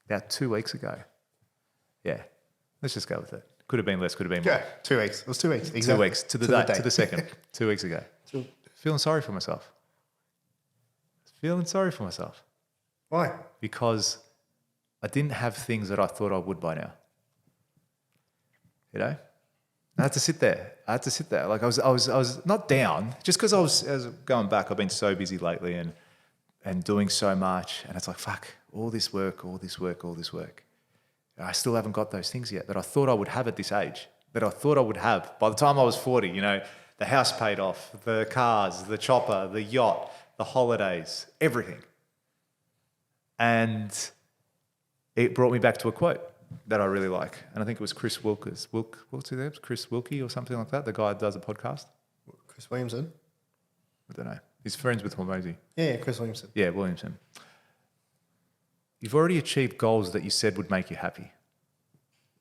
About 2 weeks ago. Yeah. Let's just go with it. Could have been less, could have been more.
Yeah. 2 weeks. It was 2 weeks. Exactly.
2 weeks to the day, to the second. 2 weeks ago. Feeling sorry for myself. Feeling sorry for myself.
Why?
Because I didn't have things that I thought I would by now. I had to sit there. Like I was not down, just because I was going back. I've been so busy lately and doing so much, and it's like, fuck, all this work. I still haven't got those things yet that I thought I would have at this age. that I thought I would have. By the time I was 40, the house paid off, the cars, the chopper, the yacht, the holidays, everything. And it brought me back to a quote that I really like. And I think it was Chris Wilkes. What's his name? Chris Wilkie or something like that, the guy that does a podcast.
Chris Williamson?
I don't know. He's friends with Hormozy.
Yeah, Chris Williamson.
Yeah, Williamson. You've already achieved goals that you said would make you happy.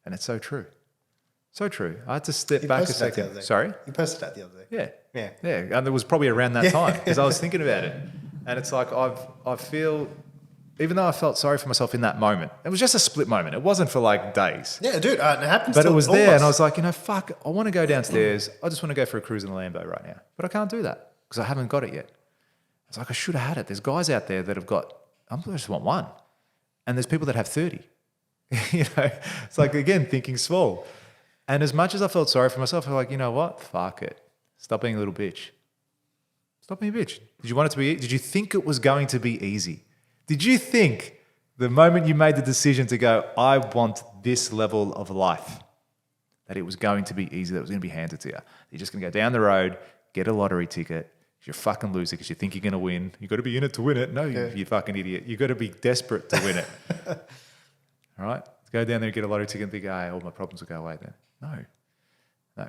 And it's so true. So true. I had to step back a
posted that the other
second.
day.
Sorry?
You posted that the other day.
Yeah.
Yeah.
Yeah. And it was probably around that time because I was thinking about it. And it's like I feel, even though I felt sorry for myself in that moment, it was just a split moment. It wasn't for like days.
Yeah, dude, it happens.
But
to
it was
all of
there,
us.
and I was like, fuck, I want to go downstairs. I just want to go for a cruise in the Lambo right now. But I can't do that because I haven't got it yet. It's like, I should have had it. There's guys out there that have got, I just want one. And there's people that have 30. It's like, again, thinking small. And as much as I felt sorry for myself, I was like, you know what? Fuck it. Stop being a little bitch. Stop being a bitch. Did you want it to be, did you think it was going to be easy? Did you think the moment you made the decision to go, I want this level of life, that it was going to be easy, that it was going to be handed to you? You're just going to go down the road, get a lottery ticket. You're a fucking loser because you think you're going to win. You've got to be in it to win it. No, you fucking idiot. You've got to be desperate to win it. All right? Go down there and get a lottery ticket and think, all my problems will go away then. No.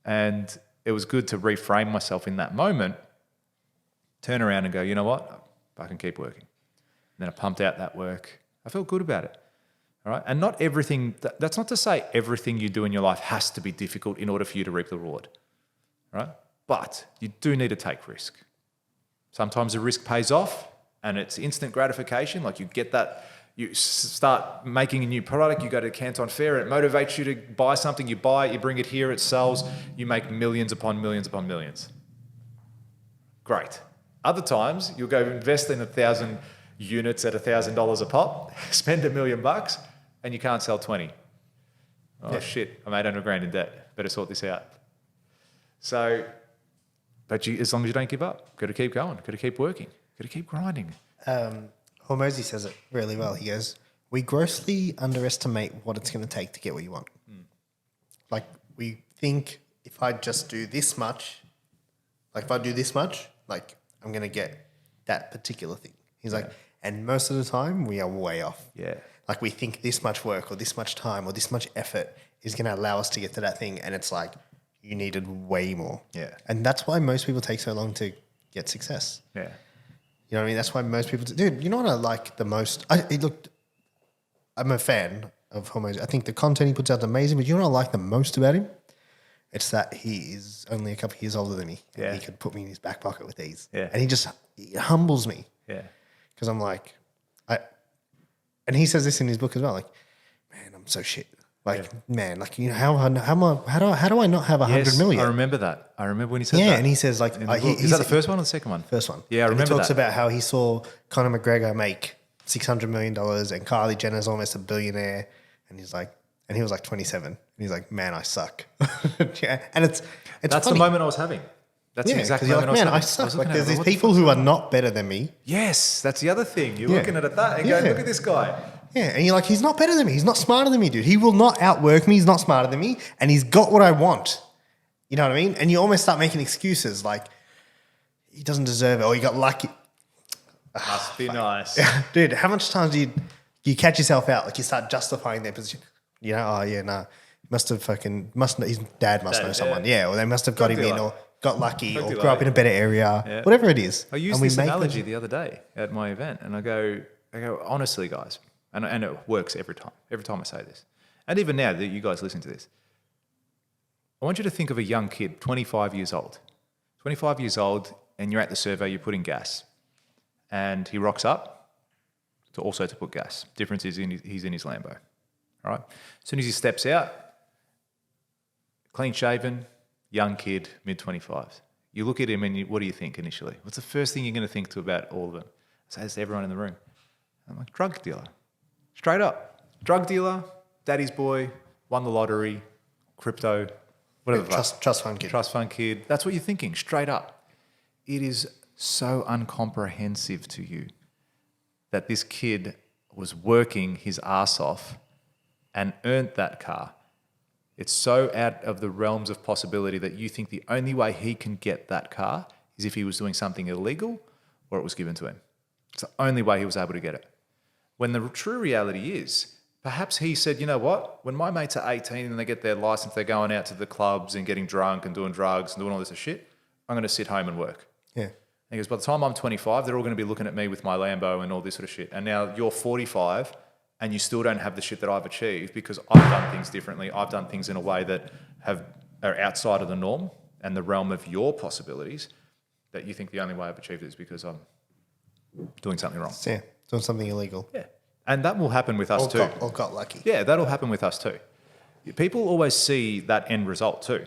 And it was good to reframe myself in that moment, turn around and go, you know what? I can keep working. And then I pumped out that work. I felt good about it. All right? And not everything, that's not to say everything you do in your life has to be difficult in order for you to reap the reward. All right? But you do need to take risk. Sometimes the risk pays off and it's instant gratification. Like you get that, you start making a new product, you go to Canton Fair, it motivates you to buy something, you buy it, you bring it here, it sells, you make millions upon millions upon millions. Great. Other times you'll go invest in 1,000 units at $1,000 a pop, spend $1 million and you can't sell 20. Oh shit, I made $100,000 in debt. Better sort this out. So, but as long as you don't give up, got to keep going, got to keep working, got to keep grinding.
Hormozy says it really well. He goes, we grossly underestimate what it's going to take to get what you want. Like we think if I just do this much, like if I do this much, like I'm going to get that particular thing. He's like, and most of the time we are way off.
Yeah.
Like we think this much work or this much time or this much effort is going to allow us to get to that thing. And it's like, you needed way more.
Yeah.
And that's why most people take so long to get success.
Yeah.
You know what I mean? That's why most people do. Dude, you know what I like the most? I'm a fan of Homozy. I think the content he puts out is amazing, but you know what I like the most about him? It's that he is only a couple of years older than me. And
Yeah.
he could put me in his back pocket with ease.
Yeah.
And he humbles me.
Yeah.
Because I'm like, and he says this in his book as well, like, man, I'm so shit. Like, man, like, you know, how do I not have 100 million?
I remember that. I remember when he said that.
Yeah, and he says like,
is that the first one or the second one?
First one.
Yeah, I
and
remember
he talks
that.
about how he saw Conor McGregor make $600 million and Kylie Jenner's almost a billionaire. And he's like, and he was like 27. And he's like, man, I suck. Yeah. And it's
That's
funny.
the moment I was having. That's
Yeah,
the exact
because you're
moment
like, man,
I
I
was having.
suck.
looking
Like
at
there's
it,
these
what the
people who are not better than me.
Yes, that's the other thing. You're
Yeah.
looking at it that and going, look at this guy.
Yeah, and you're like, he's not better than me. He's not smarter than me, dude. He will not outwork me. He's not smarter than me. And he's got what I want. You know what I mean? And you almost start making excuses like, he doesn't deserve it or he got lucky.
Must be nice.
Dude, how much times do you catch yourself out? Like you start justifying their position. You know, his dad must know someone. Yeah, or they must have got him in or got lucky or grew up in a better area. Whatever it is.
I used this analogy the other day at my event, and I go, honestly, guys, and it works every time. Every time I say this, and even now that you guys listen to this, I want you to think of a young kid, 25 years old. 25 years old, and you're at the servo, you're putting gas, and he rocks up to put gas. Difference is he's in his Lambo. All right. As soon as he steps out, clean shaven, young kid, mid-25s. You look at him and what do you think initially? What's the first thing you're going to think about all of them? I say this to everyone in the room. I'm like, drug dealer. Straight up. Drug dealer, daddy's boy, won the lottery, crypto, whatever.
Trust fund kid.
Trust fund kid. That's what you're thinking, straight up. It is so incomprehensive to you that this kid was working his ass off and earned that car. It's so out of the realms of possibility that you think the only way he can get that car is if he was doing something illegal or it was given to him. It's the only way he was able to get it. When the true reality is, perhaps he said, you know what, when my mates are 18 and they get their license, they're going out to the clubs and getting drunk and doing drugs and doing all this shit, I'm going to sit home and work.
Yeah.
And he goes, by the time I'm 25, they're all going to be looking at me with my Lambo and all this sort of shit. And now you're 45 and you still don't have the shit that I've achieved because I've done things differently. I've done things in a way that are outside of the norm and the realm of your possibilities, that you think the only way I've achieved it is because I'm doing something wrong.
Yeah, doing something illegal.
Yeah. And that will happen with us too.
Or got lucky.
Yeah, that'll happen with us too. People always see that end result too.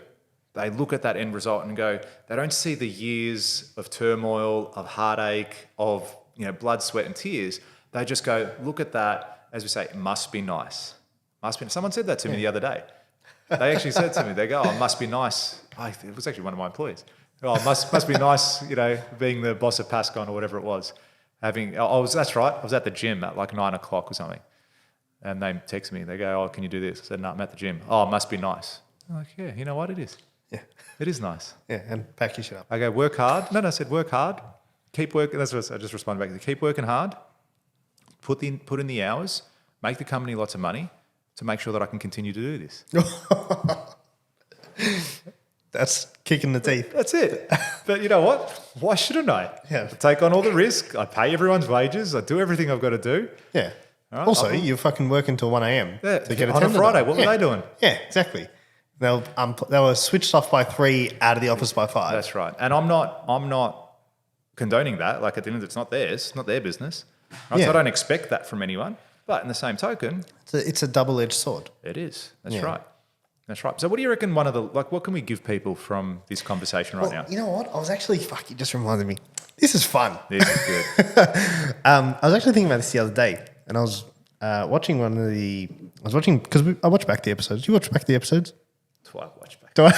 They look at that end result and go, they don't see the years of turmoil, of heartache, of blood, sweat and tears. They just go, look at that, as we say, it must be nice. Must be. Someone said that to me the other day. They actually said to me, they go, oh, it must be nice. It was actually one of my employees. Oh, it must be nice, being the boss of Pascon or whatever it was. That's right, I was at the gym at like 9 o'clock or something. And they text me, they go, oh, can you do this? I said, no, I'm at the gym. Oh, it must be nice. I'm like, yeah, you know what, it is.
Yeah.
It is nice.
Yeah, and pack your shit up.
I go, work hard. No, I said, work hard. Keep working. That's what I just responded back to. Keep working hard. Put in the hours. Make the company lots of money to make sure that I can continue to do this.
That's kicking the teeth.
That's it. But you know what? Why shouldn't I?
Yeah.
I take on all the risk. I pay everyone's wages. I do everything I've got to do.
Yeah.
All right,
Also, you're fucking working till 1 a.m.
Yeah,
to get a
on a
tender
Friday.
done.
What were they doing?
Yeah, exactly. They were switched off by 3, out of the office by 5.
That's right. And I'm not condoning that. Like at the end, it's not theirs. It's not their business. Right?
Yeah.
So I don't expect that from anyone. But in the same token,
It's a double-edged sword.
it is. That's
Yeah.
right. That's right. So what do you reckon what can we give people from this conversation right now?
You know what? I was actually, you just reminded me. This is fun.
This is good.
I was actually thinking about this the other day, and I was watching because I watch back the episodes. Do you watch back the episodes?
That's why I watch back.
Do I?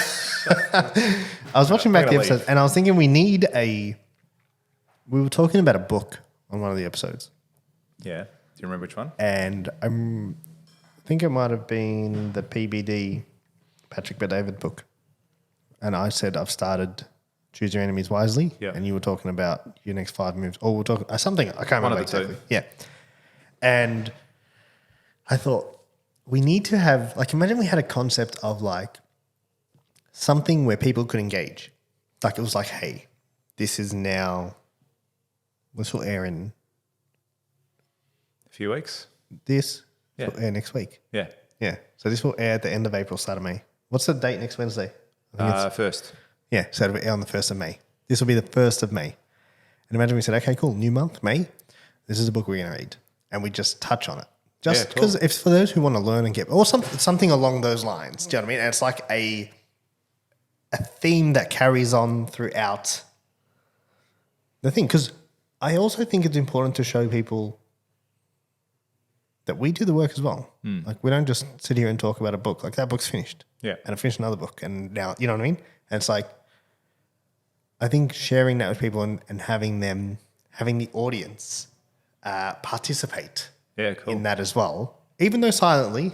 I was watching back the episodes, and I was thinking we were talking about a book on one of the episodes.
Yeah. Do you remember which one?
And I think it might have been the PBD Patrick Bet-David book. And I said I've started Choose Your Enemies Wisely.
Yeah.
And you were talking about your next 5 moves. Or we're talking something. I can't
One
remember
of the two.
exactly. Yeah. And I thought we need to have, imagine we had a concept of something where people could engage. It was like, hey, this will air in
A few weeks?
this.
Yeah.
Will air next week.
Yeah.
Yeah. So this will air at the end of April, start of May. What's the date next Wednesday? I think
First.
yeah, so it'll air on the 1st of May. This will be the 1st of May. And imagine we said, okay, cool, new month, May. This is a book we're going to read. And we just touch on it. Just
Yeah,
because if for those who want to learn and get, or something along those lines. Do you know what I mean? And it's like a theme that carries on throughout the thing. Because I also think it's important to show people that we do the work as well. We don't just sit here and talk about a book. That book's finished.
Yeah.
And I finished another book. And now, you know what I mean? And it's I think sharing that with people and having the audience participate
Yeah, cool.
in that as well, even though silently,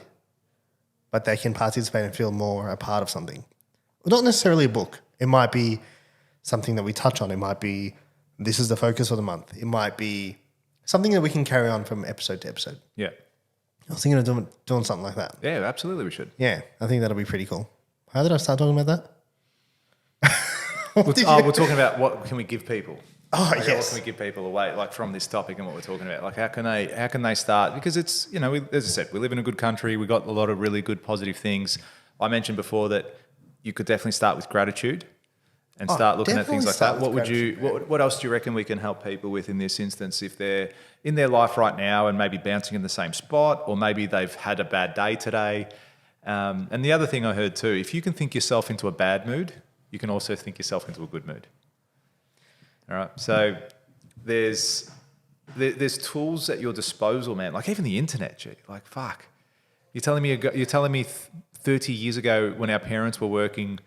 but they can participate and feel more a part of something. Well, not necessarily a book. It might be something that we touch on. It might be, this is the focus of the month. It might be something that we can carry on from episode to episode.
Yeah.
I was thinking of doing something like that.
Yeah, absolutely we should.
Yeah, I think that'll be pretty cool. How did I start talking about that?
We're talking about what can we give people.
Oh,
What
yes.
can we give people away, from this topic and what we're talking about? How can they start? Because it's, as I said, we live in a good country. We've got a lot of really good positive things. I mentioned before that you could definitely start with gratitude and start looking at things like that. What else do you reckon we can help people with in this instance if they're in their life right now and maybe bouncing in the same spot, or maybe they've had a bad day today? And the other thing I heard too, if you can think yourself into a bad mood, you can also think yourself into a good mood. All right. So there's tools at your disposal, man. Even the internet, gee. Fuck. You're telling me 30 years ago when our parents were working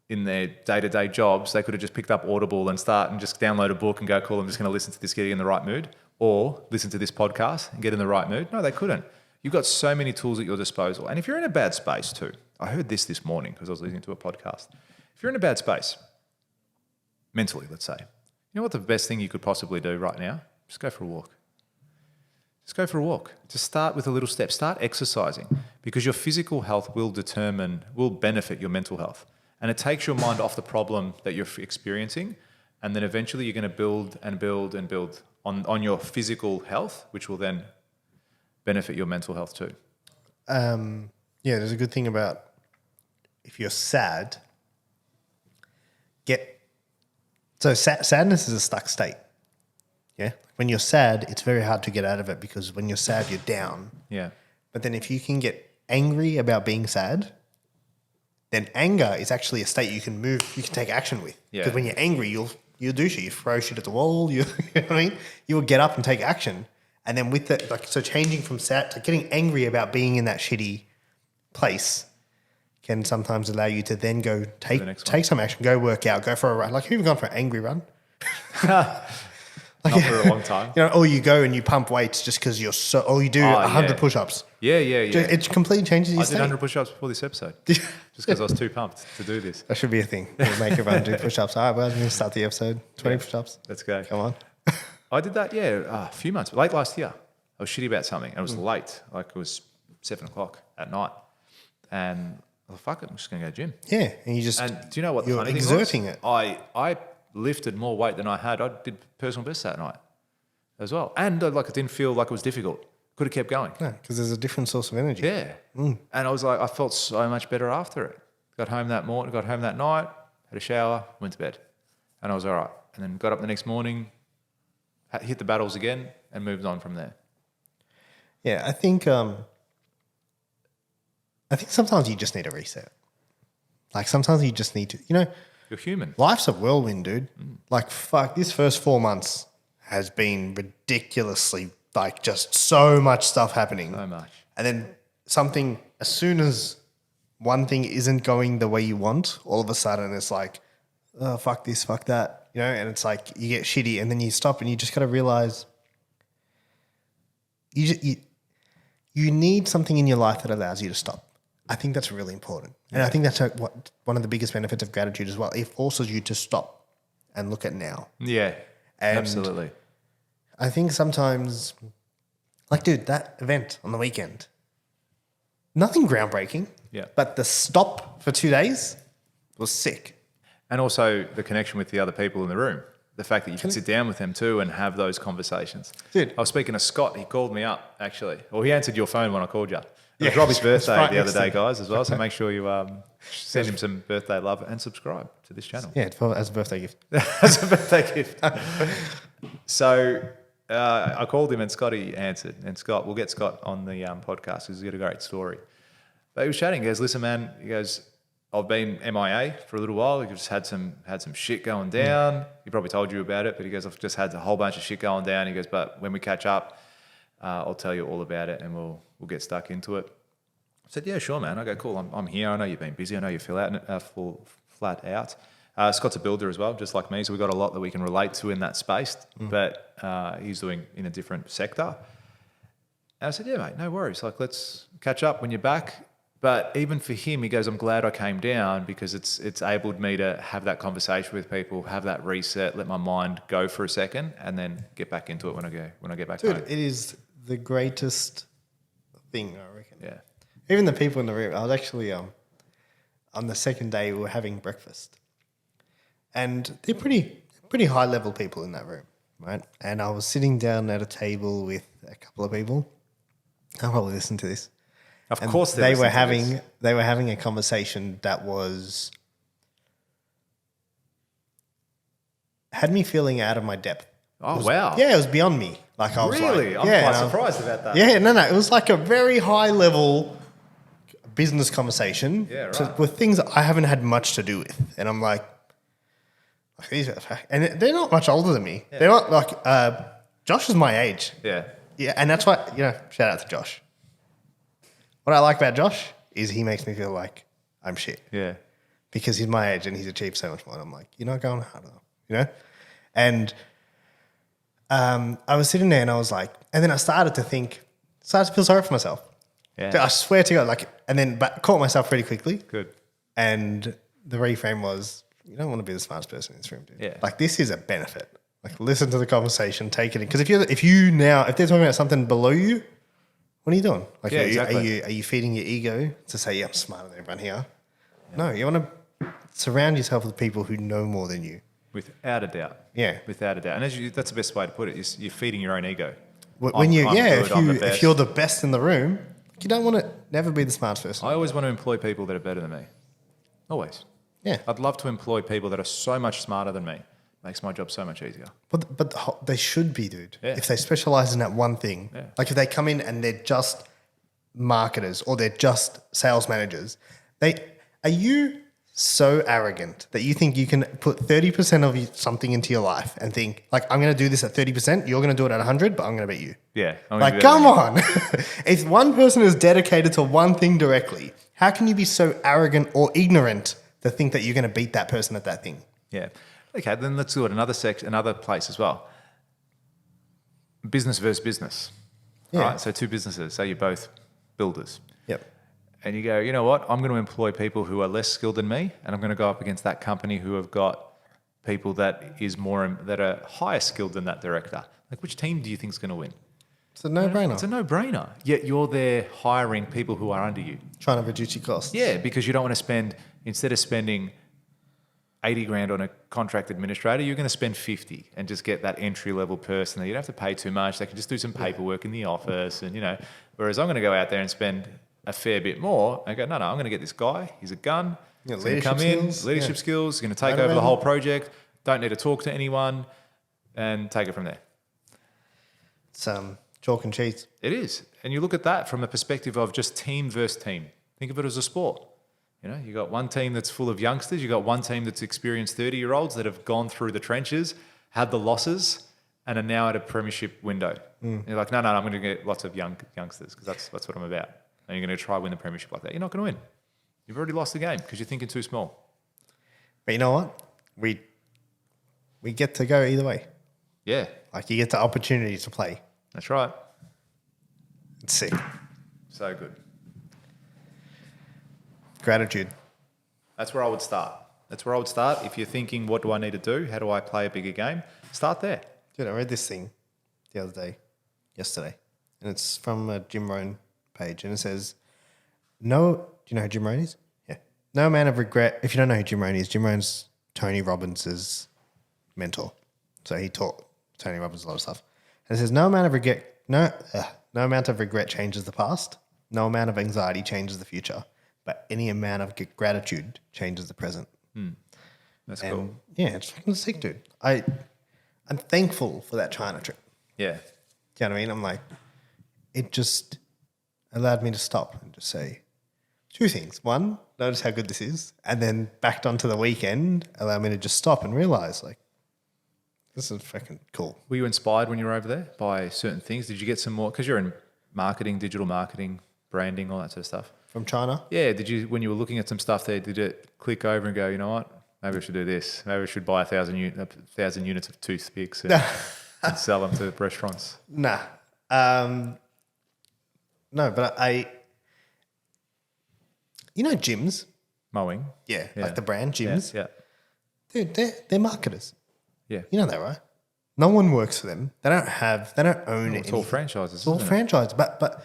in their day-to-day jobs, they could have just picked up Audible and just download a book and go, cool, I'm just going to listen to this, get in the right mood, or listen to this podcast and get in the right mood. No, they couldn't. You've got so many tools at your disposal. And if you're in a bad space too, I heard this morning because I was listening to a podcast. If you're in a bad space, mentally, let's say, you know what the best thing you could possibly do right now? Just go for a walk. Just go for a walk. Just start with a little step. Start exercising because your physical health will benefit your mental health. And it takes your mind off the problem that you're experiencing. And then eventually you're going to build and build and build on your physical health, which will then benefit your mental health too.
There's a good thing about if you're sad, sadness is a stuck state. Yeah. When you're sad, it's very hard to get out of it because when you're sad, you're down.
Yeah.
But then if you can get angry about being sad, then anger is actually a state you can take action with.
Yeah.
Because when you're angry, you'll do shit. You throw shit at the wall. You know what I mean? You will get up and take action. And then with that, so changing from sad to getting angry about being in that shitty place can sometimes allow you to then go take some action, go work out, go for a run. Like, have you ever gone for an angry run?
Not for a long time.
Or you go and you pump weights just because you do 100 push-ups.
Yeah.
It completely changes your
I did
state.
100 push-ups before this episode just because I was too pumped to do this.
That should be a thing. We'll make everyone do push-ups. All right, well, I'm going to start the episode. 20 push-ups.
Let's go.
Come on.
I did that, a few months, late last year. I was shitty about something and it was late. Like it was 7 o'clock at night. And I thought, fuck it, I'm just going to go to the gym.
Yeah. And you just,
and do you know what the
you're
funny
exerting
thing was?
it.
I lifted more weight than I had. I did personal best that night as well. And it didn't feel like it was difficult. Could have kept going.
No, because there's a different source of energy.
Yeah. And I was like, I felt so much better after it. Got home that night, had a shower, went to bed. And I was all right. And then got up the next morning, hit the battles again and moved on from there.
Yeah, I think sometimes you just need a reset. Like sometimes you just need to,
You're human.
life's a whirlwind, dude. Like, fuck, this first 4 months has been ridiculously, like, just so much stuff happening.
So much.
And then as soon as one thing isn't going the way you want, all of a sudden it's like, oh, fuck this, fuck that, and it's like you get shitty and then you stop and you just got to realize you need something in your life that allows you to stop. I think that's really important. And I think that's one of the biggest benefits of gratitude as well. It forces you to stop and look at now.
Yeah,
And
absolutely.
I think sometimes, like, dude, that event on the weekend, nothing groundbreaking.
Yeah.
But the stop for 2 days was sick.
And also the connection with the other people in the room. The fact that you can sit down with them too and have those conversations.
Dude.
I was speaking to Scott. He called me up, actually. Well, he answered your phone when I called you. It was Robbie's birthday the other day, guys, as well. So make sure you send him some birthday love and subscribe to this channel.
Yeah, as a birthday gift.
As a birthday gift. So I called him and Scotty answered. And we'll get Scott on the podcast because he's got a great story. But he was chatting. He goes, listen, man, he goes, I've been MIA for a little while. He just had some shit going down. He probably told you about it, but he goes, I've just had a whole bunch of shit going down. He goes, but when we catch up, I'll tell you all about it and we'll get stuck into it. I said, yeah, sure, man. I go, cool. I'm here. I know you've been busy. I know you feel flat out. Scott's a builder as well, just like me. So we've got a lot that we can relate to in that space, but he's doing in a different sector. And I said, yeah, mate, no worries. Like, let's catch up when you're back. But even for him, he goes, I'm glad I came down because it's enabled me to have that conversation with people, have that reset, let my mind go for a second, and then get back into it when I get back home.
Dude, it is the greatest thing, I reckon.
Yeah.
Even the people in the room. I was actually on the second day we were having breakfast, and they're pretty high level people in that room, right? And I was sitting down at a table with a couple of people. I'll probably listen to this.
Of course,
they were having a conversation that had me feeling out of my depth.
Oh, wow.
Yeah, it was beyond me. Like, I was
really?
like,
I'm quite surprised about that.
Yeah, no. It was like a very high level business conversation with things that I haven't had much to do with. And I'm like these are, and they're not much older than me. Yeah. They're not like, Josh is my age.
Yeah.
Yeah, and that's why, shout out to Josh. What I like about Josh is he makes me feel like I'm shit.
Yeah.
Because he's my age and he's achieved so much more. And I'm like, you're not going harder, And I was sitting there and I was like, and then I started to feel sorry for myself.
Yeah.
I swear to God, like, and then but caught myself pretty quickly.
Good.
And the reframe was, you don't want to be the smartest person in this room, dude.
Yeah.
Like, this is a benefit. Like, listen to the conversation, take it in. Because if they're talking about something below you, what are you doing? Like,
Yeah, exactly.
are you feeding your ego to say, yeah, I'm smarter than everyone here? Yeah. No, you want to surround yourself with people who know more than you.
Without a doubt.
Yeah.
Without a doubt. And that's the best way to put it. You're feeding your own ego.
If you're the best in the room, you don't want to never be the smartest person.
I always want to employ people that are better than me. Always.
Yeah.
I'd love to employ people that are so much smarter than me. Makes my job so much easier.
But they should be, dude.
Yeah.
If they specialize in that one thing.
Yeah.
Like if they come in and they're just marketers or they're just sales managers, are you so arrogant that you think you can put 30% of something into your life and think, like, I'm going to do this at 30%, you're going to do it at 100, but I'm going to beat you.
Yeah.
Like, come on. If one person is dedicated to one thing directly, how can you be so arrogant or ignorant to think that you're going to beat that person at that thing?
Yeah. Okay, then let's do it another place as well. Business versus business.
Yeah.
All right, so two businesses, say you're both builders.
Yep.
And you go, you know what? I'm going to employ people who are less skilled than me, and I'm going to go up against that company who have got people that are higher skilled than that director. Like, which team do you think is going to win?
It's a no-brainer.
It's a no-brainer. Yet you're there hiring people who are under you.
Trying to reduce your costs.
Yeah, because you don't want to instead of spending 80 grand on a contract administrator, you're going to spend 50 and just get that entry-level person that you don't have to pay too much. They can just do some paperwork in the office and, whereas I'm going to go out there and spend a fair bit more and go, no, I'm going to get this guy. He's a gun.
Yeah,
He's going to come in, leadership skills. He's going to take over the whole project. Don't need to talk to anyone and take it from there.
It's chalk and cheese.
It is. And you look at that from a perspective of just team versus team. Think of it as a sport. You got one team that's full of youngsters. You got one team that's experienced 30-year-olds that have gone through the trenches, had the losses, and are now at a premiership window. You're like, no, I'm going to get lots of youngsters because that's what I'm about. And you're going to try win the premiership like that. You're not going to win. You've already lost the game because you're thinking too small.
But you know what? We get to go either way.
Yeah.
Like you get the opportunity to play.
That's right.
It's sick.
So good.
Gratitude.
That's where I would start. If you're thinking, what do I need to do? How do I play a bigger game? Start there.
Dude, I read this thing yesterday, and it's from a Jim Rohn page, and it says, do you know who Jim Rohn is? Yeah. No amount of regret. If you don't know who Jim Rohn is, Jim Rohn's Tony Robbins' mentor. So he taught Tony Robbins a lot of stuff. And it says, no amount of regret changes the past. No amount of anxiety changes the future. But any amount of gratitude changes the present.
That's cool.
Yeah, it's fucking sick, dude. I'm thankful for that China trip.
Yeah.
Do you know what I mean? I'm like, it just allowed me to stop and just say two things. One, notice how good this is. And then backed onto the weekend, allowed me to just stop and realize, like, this is fucking cool.
Were you inspired when you were over there by certain things? Did you get some more? Because you're in marketing, digital marketing, branding, all that sort of stuff.
From China?
Yeah. Did you, when you were looking at some stuff there, did it click over and go, you know what? Maybe I should do this. Maybe I should buy 1,000 units of toothpicks and sell them to restaurants.
Nah. No, but gyms?
Mowing.
Yeah, like the brand gyms.
Yeah.
Dude, they're marketers.
Yeah.
You know that, right? No one works for them. They don't own it.
It's all franchises.
It's all franchise. But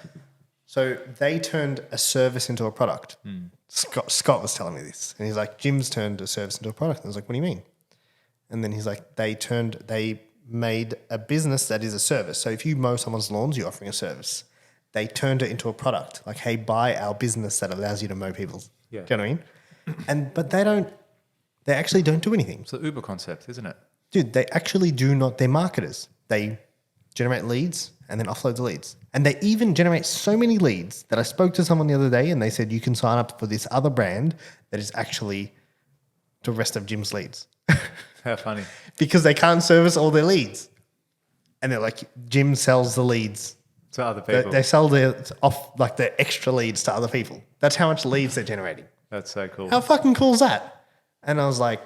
so they turned a service into a product. Scott was telling me this. And he's like, Jim's turned a service into a product. And I was like, what do you mean? And then he's like, they made a business that is a service. So if you mow someone's lawns, you're offering a service. They turned it into a product. Like, hey, buy our business that allows you to mow people's.
Yeah.
Do you know what I mean? But they actually don't do anything.
It's the Uber concept, isn't it?
Dude, they actually do not, they're marketers. They generate leads and then offload the leads. And they even generate so many leads that I spoke to someone the other day and they said, you can sign up for this other brand that is actually the rest of Jim's leads.
How funny.
Because they can't service all their leads. And they're like, Jim sells the leads.
To other people.
They sell the extra leads to other people. That's how much leads they're generating.
That's so cool.
How fucking cool is that? And I was like,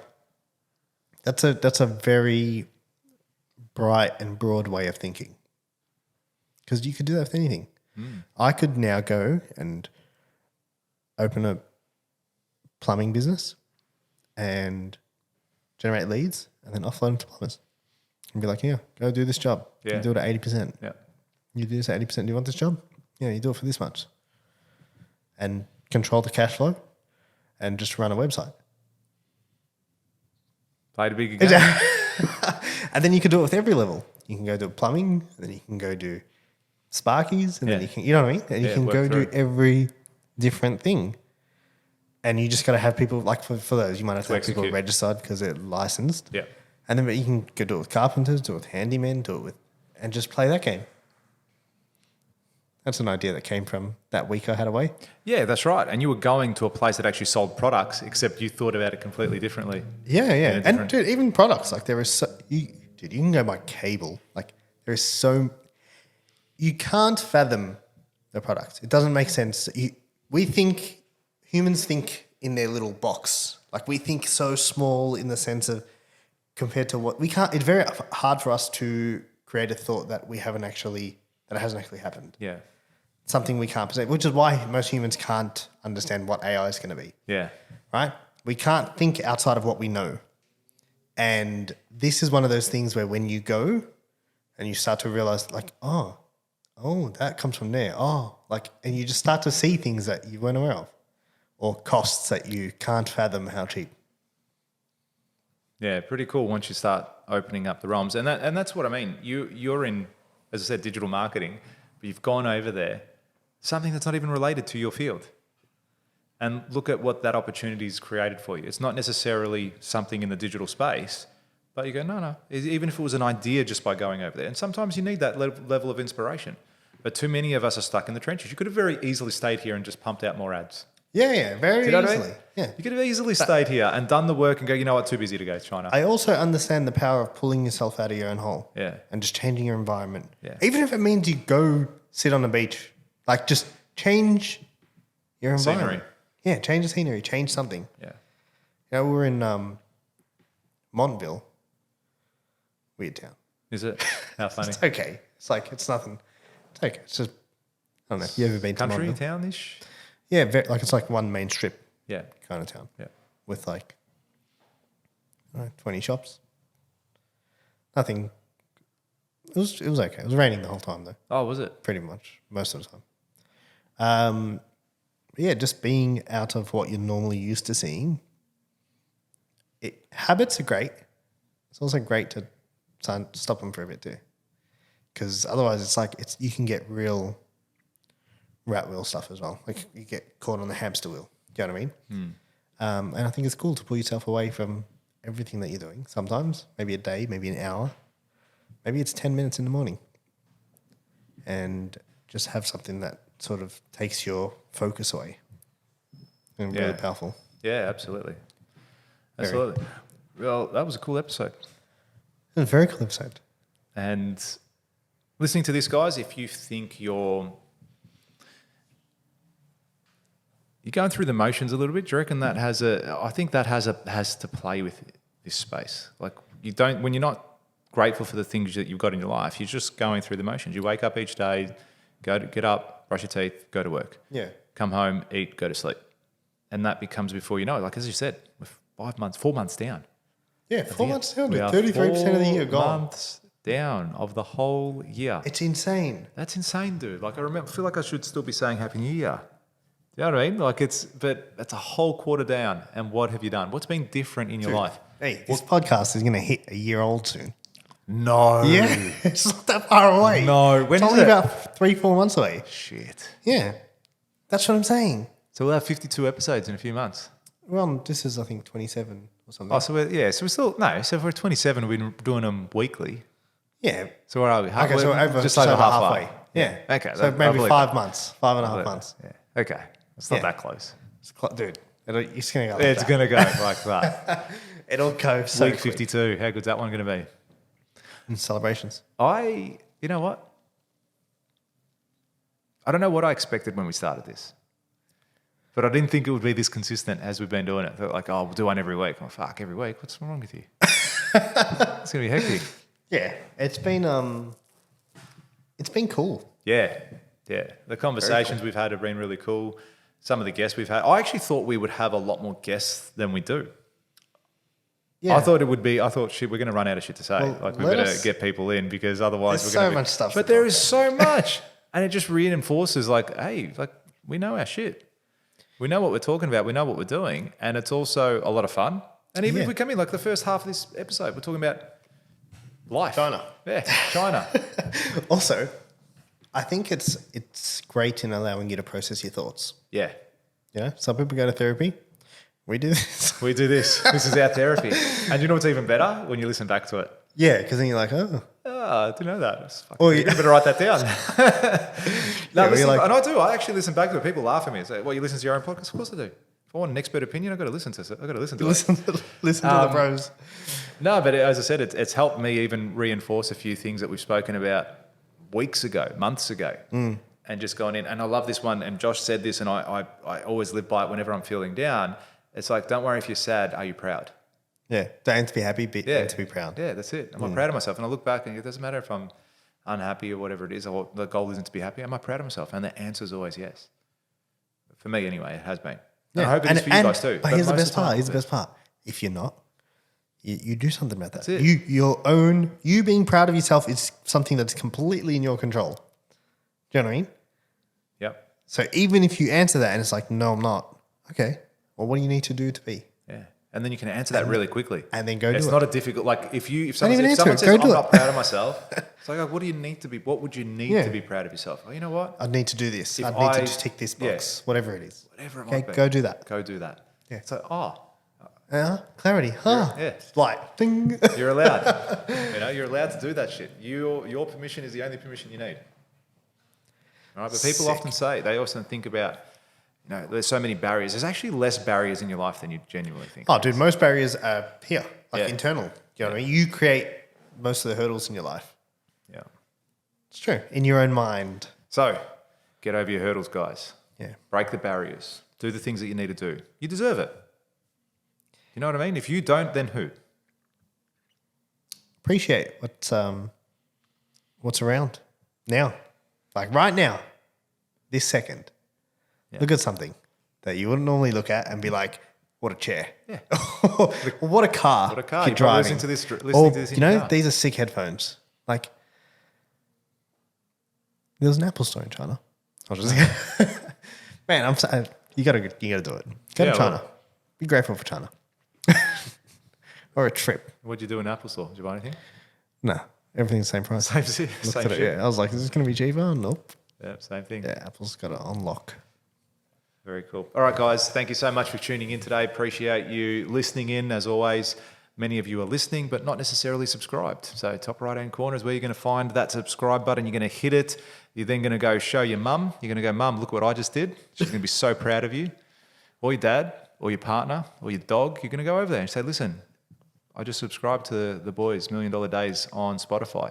that's a very bright and broad way of thinking. Because you could do that with anything. I could now go and open a plumbing business and generate leads and then offload them to plumbers and be like, yeah, go do this job.
Yeah.
You do it at 80%.
Yeah.
You do this at 80%. Do you want this job? Yeah, you do it for this much. And control the cash flow and just run a website.
Played a big game.
And then you can do it with every level. You can go do plumbing, and then you can go do Sparkies, and then you know what I mean? And you can go do every different thing. And you just got to have people, like for those, you might have to have people registered because they're licensed.
Yeah.
And then you can go do it with carpenters, do it with handymen, and just play that game. That's an idea that came from that week I had away.
Yeah, that's right. And you were going to a place that actually sold products, except you thought about it completely differently.
Yeah. And dude, even products, like there is you can go by cable. Like there is you can't fathom the product. It doesn't make sense. Humans think in their little box. Like we think so small in the sense of compared to what we can't. It's very hard for us to create a thought that it hasn't actually happened.
Yeah.
Something we can't perceive, which is why most humans can't understand what AI is going to be.
Yeah.
Right? We can't think outside of what we know. And this is one of those things where when you go and you start to realize like, oh, that comes from there. And you just start to see things that you weren't aware of or costs that you can't fathom how cheap.
Yeah, pretty cool once you start opening up the realms. And that's what I mean. You're in, as I said, digital marketing, but you've gone over there, something that's not even related to your field. And look at what that opportunity has created for you. It's not necessarily something in the digital space, but you go, no. Even if it was an idea just by going over there. And sometimes you need that level of inspiration. But too many of us are stuck in the trenches. You could have very easily stayed here and just pumped out more ads.
Yeah, very easily.
I mean?
Yeah.
You could have easily stayed here and done the work and go, you know what, too busy to go to China.
I also understand the power of pulling yourself out of your own hole.
Yeah.
And just changing your environment.
Yeah.
Even if it means you go sit on the beach, like just change your environment.
Scenery.
Yeah, change the scenery, change something.
Yeah.
You know, we were in Montville. Weird town.
Is it? How funny.
It's okay. It's nothing. It's okay. It's just, I don't know. You ever been
Country,
to Montville?
town-ish?
Yeah, it's like one main strip
Yeah.
kind of town.
Yeah.
With 20 shops. Nothing. It was okay. It was raining the whole time though.
Oh, was it?
Pretty much most of the time. Yeah, just being out of what you're normally used to seeing. Habits are great. It's also great to stop them for a bit too, because otherwise you can get real rat wheel stuff as well. Like you get caught on the hamster wheel. Do you know what I mean? And I think it's cool to pull yourself away from everything that you're doing. Sometimes, maybe a day, maybe an hour, maybe it's 10 minutes in the morning, and just have something that sort of takes your focus away. And really powerful.
Yeah, absolutely. Absolutely. Well, that was a cool episode.
It was a very cool episode.
And listening to this, guys, if you think you're going through the motions a little bit, do you reckon that has to play with this space? Like when you're not grateful for the things that you've got in your life, you're just going through the motions. You wake up each day, get up, brush your teeth, go to work.
Yeah.
Come home, eat, go to sleep. And that becomes, before you know it, like as you said, we're 4 months down.
Yeah, 4 months down.
We are
33% of the year
4
gone.
months down of the whole year.
It's insane.
That's insane, dude. Like I feel like I should still be saying Happy New Year. Do you know what I mean? Like but that's a whole quarter down. And what have you done? What's been different in your life?
Hey, this podcast is going to hit a year old soon.
No.
Yeah, it's not that far away.
No. When
it's
is
only
it?
about 3-4 months away.
Shit.
Yeah, that's what I'm saying.
So we'll have 52 episodes in a few months.
Well, this is, I think, 27 or something.
Oh, so we're still, no, so if we're 27, we've been doing them weekly.
Yeah.
So where are we?
Okay, so over,
just over halfway.
Yeah.
Okay.
So maybe 5 months, 5.5 months.
Yeah. Okay. It's not that close.
Dude, it's going to go like
It's
that.
going to go like that.
It'll go so
Week
quick.
52. How good's that one going to be?
And celebrations.
You know what? I don't know what I expected when we started this. But I didn't think it would be this consistent as we've been doing it. They're like, we'll do one every week. I'm like, fuck, every week? What's wrong with you? It's going to be hectic.
Yeah. It's been cool.
Yeah. Yeah, the conversations we've had have been really cool. Some of the guests we've had. I actually thought we would have a lot more guests than we do.
Yeah.
I thought, shit, we're going to run out of shit to say.
Well,
Like, we
let
better
us-
get people in because otherwise
There's
we're going
so much stuff.
But
to
there
talk
is so much. And it just reinforces like, hey, like we know our shit. We know what we're talking about. We know what we're doing. And it's also a lot of fun. And even if we come in, like the first half of this episode, we're talking about life.
China.
Yeah, China.
Also, I think it's great in allowing you to process your thoughts.
Yeah.
You know, some people go to therapy. We do this.
We do this. This is our therapy. And you know what's even better? When you listen back to it.
Yeah, because then you're like, oh.
Oh, I didn't know that. It's fucking
Oh,
you
yeah.
better write that down. No,
Yeah,
listen,
like-
and I do. I actually listen back to it. People laugh at me. Say, "Well, you listen to your own podcast?" Of course I do. If I want an expert opinion, I've got to listen to it. I've got to listen to it.
Listen to the pros.
No, but as I said, it's helped me even reinforce a few things that we've spoken about weeks ago, months ago, and just gone in. And I love this one. And Josh said this, and I always live by it whenever I'm feeling down. It's like, don't worry if you're sad. Are you proud?
Yeah, don't aim to be happy, but aim to be proud.
Yeah, that's it. Am I proud of myself? And I look back and it doesn't matter if I'm unhappy or whatever it is, or the goal isn't to be happy. Am I proud of myself? And the answer is always yes. For me, anyway, it has been. And I hope it is for you guys too.
But here's the
most
best
of time,
part. Here's the
it's-
best part. If you're not, you do something about that.
That's it.
You being proud of yourself is something that's completely in your control. Do you know what I mean?
Yep.
So even if you answer that and it's like, no, I'm not. Okay. Well, what do you need to do to be?
Yeah. And then you can answer that really quickly.
And then go do
it's
it.
not a difficult, like if someone,
even
if
answer
someone
it,
says,
go
I'm
do
not
it.
proud of myself, it's like, what do you need to be, what would you need
Yeah.
to be proud of yourself? Oh, you know what?
I need to do this.
If
I need to
I-
just tick this
yeah.
box, whatever it is.
Whatever it
Okay,
might be.
go do that.
Go do that.
Yeah.
It's like, oh,
Clarity. Huh.
yeah.
Light. Ding.
You're allowed. You're allowed to do that shit. Your permission is the only permission you need. All right, but people
Sick.
often say, they often think about, there's so many barriers. There's actually less barriers in your life than you genuinely think.
Oh, dude, most barriers are here, like
Yeah.
internal. You know what I mean? You create most of the hurdles in your life.
Yeah.
It's true. In your own mind.
So, get over your hurdles, guys.
Yeah.
Break the barriers. Do the things that you need to do. You deserve it. You know what I mean? If you don't, then who?
Appreciate what's around now. Like right now, this second.
Yeah.
Look at something that you wouldn't normally look at and be like, what a chair.
Yeah.
Or what a car.
What a car.
You're
You're probably
driving.
listening to this
Or,
in your car.
these are sick headphones. Like, there was an Apple store in China. I was just man, you gotta do it. Go
Yeah,
to China.
well-
Be grateful for China. Or a trip.
What'd you do in Apple Store? Did you buy anything?
No, everything's the same price.
Same
Looked at it,
shit.
yeah, I was like, is this going to be cheaper? Nope.
Yeah, same thing.
Yeah, Apple's got it on lock.
Very cool. All right, guys, thank you so much for tuning in today. Appreciate you listening in. As always, many of you are listening, but not necessarily subscribed. So top right-hand corner is where you're going to find that subscribe button. You're going to hit it. You're then going to go show your mum. You're going to go, Mum, look what I just did. She's going to be so proud of you. Or your dad, or your partner, or your dog. You're going to go over there and say, listen, I just subscribed to the boys' $1 Million Days on Spotify.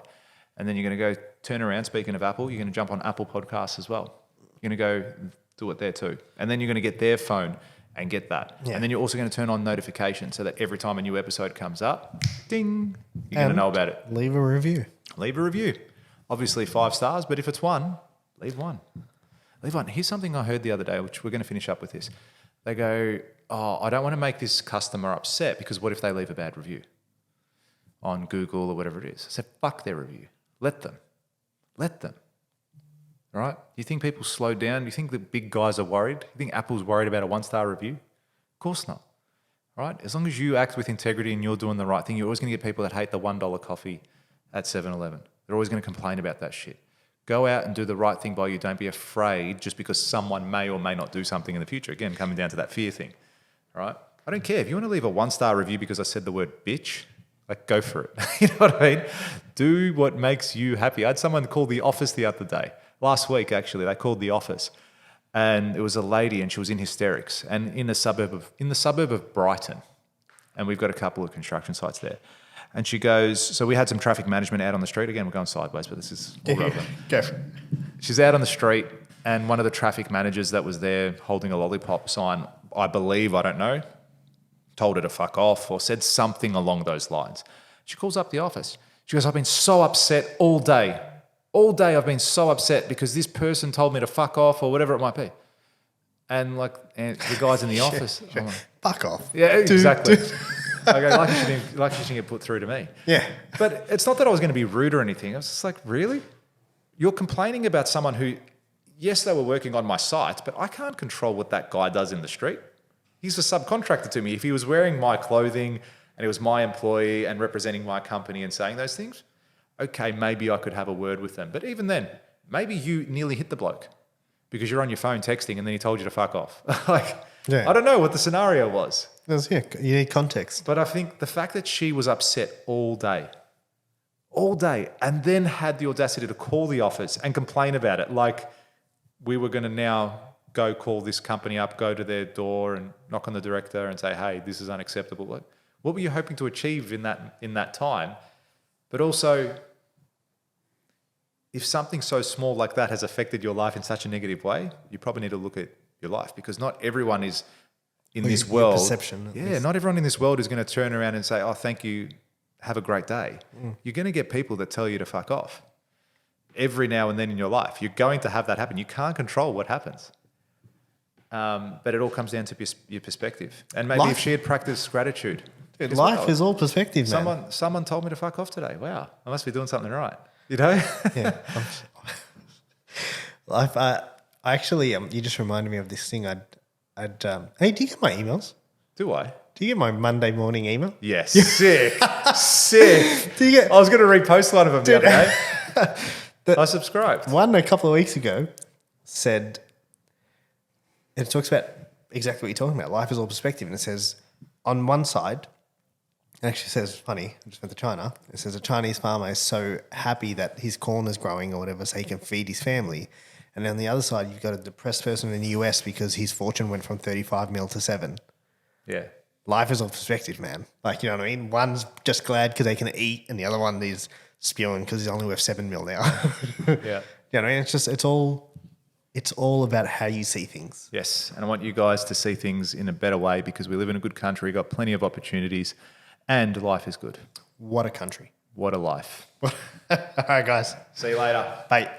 And then you're going to go turn around, speaking of Apple, you're going to jump on Apple Podcasts as well. You're going to go do it there too. And then you're going to get their phone and get that.
Yeah.
And then you're also going to turn on notifications so that every time a new episode comes up, ding, you're going to know about it.
Leave a review.
Leave a review. Obviously 5 stars, but if it's one, leave one. Leave one. Here's something I heard the other day, which we're going to finish up with this. They go, oh, I don't want to make this customer upset because what if they leave a bad review on Google or whatever it is? I said, fuck their review. Let them. Let them. All right? You think people slow down? You think the big guys are worried? You think Apple's worried about a 1-star review? Of course not. All right? As long as you act with integrity and you're doing the right thing, you're always going to get people that hate the $1 coffee at 7-Eleven. They're always going to complain about that shit. Go out and do the right thing by you. Don't be afraid just because someone may or may not do something in the future. Again, coming down to that fear thing. All right? I don't care. If you want to leave a 1-star review because I said the word bitch, like go for it. You know what I mean? Do what makes you happy. I had someone call the office the other day. Last week, actually, they called the office. And it was a lady and she was in hysterics. And in the suburb of Brighton. And we've got a couple of construction sites there. And she goes, so we had some traffic management out on the street. Again, we're going sideways, but this is all relevant.
Go for it.
She's out on the street and one of the traffic managers that was there holding a lollipop sign, I believe, I don't know, told her to fuck off or said something along those lines. She calls up the office. She goes, I've been so upset all day. All day I've been so upset because this person told me to fuck off or whatever it might be. And the guys in the office, I'm like,
Fuck off.
yeah, exactly. Okay, like you shouldn't get put through to me.
Yeah.
But it's not that I was going to be rude or anything. I was just like, really? You're complaining about someone who, yes, they were working on my site, but I can't control what that guy does in the street. He's a subcontractor to me. If he was wearing my clothing and he was my employee and representing my company and saying those things, okay, maybe I could have a word with them. But even then, maybe you nearly hit the bloke because you're on your phone texting and then he told you to fuck off. I don't know what the scenario was.
You need context.
But I think the fact that she was upset all day, and then had the audacity to call the office and complain about it, like we were going to now go call this company up, go to their door and knock on the director and say, hey, this is unacceptable. Like, what were you hoping to achieve in that time? But also, if something so small like that has affected your life in such a negative way, you probably need to look at your life, because not everyone is in this world.
Perception.
Yeah, not everyone in this world is going to turn around and say, oh, thank you, have a great day. You're going to get people that tell you to fuck off every now and then in your life. You're going to have that happen. You can't control what happens. But it all comes down to your perspective. And maybe if she had practiced gratitude.
Dude, life is all perspective, man.
Someone told me to fuck off today. Wow, I must be doing something right. You know?
Yeah. Life. I actually, you just reminded me of this thing. Hey, do you get my emails?
Do I?
Do you get my Monday morning email?
Yes. Sick.
Do you get?
I was going to repost one of them the other day. I subscribed.
One a couple of weeks ago said, it talks about exactly what you're talking about. Life is all perspective. And it says, on one side, it actually says, funny, I just went to China. It says a Chinese farmer is so happy that his corn is growing or whatever so he can feed his family. And on the other side, you've got a depressed person in the US because his fortune went from 35 mil to 7.
Yeah.
Life is all perspective, man. Like, you know what I mean? One's just glad because they can eat and the other one is spewing because he's only worth 7 mil now.
Yeah.
You know what I mean? It's all about how you see things.
Yes. And I want you guys to see things in a better way, because we live in a good country, got plenty of opportunities, and life is good.
What a country.
What a life.
All right, guys.
See you later.
Bye.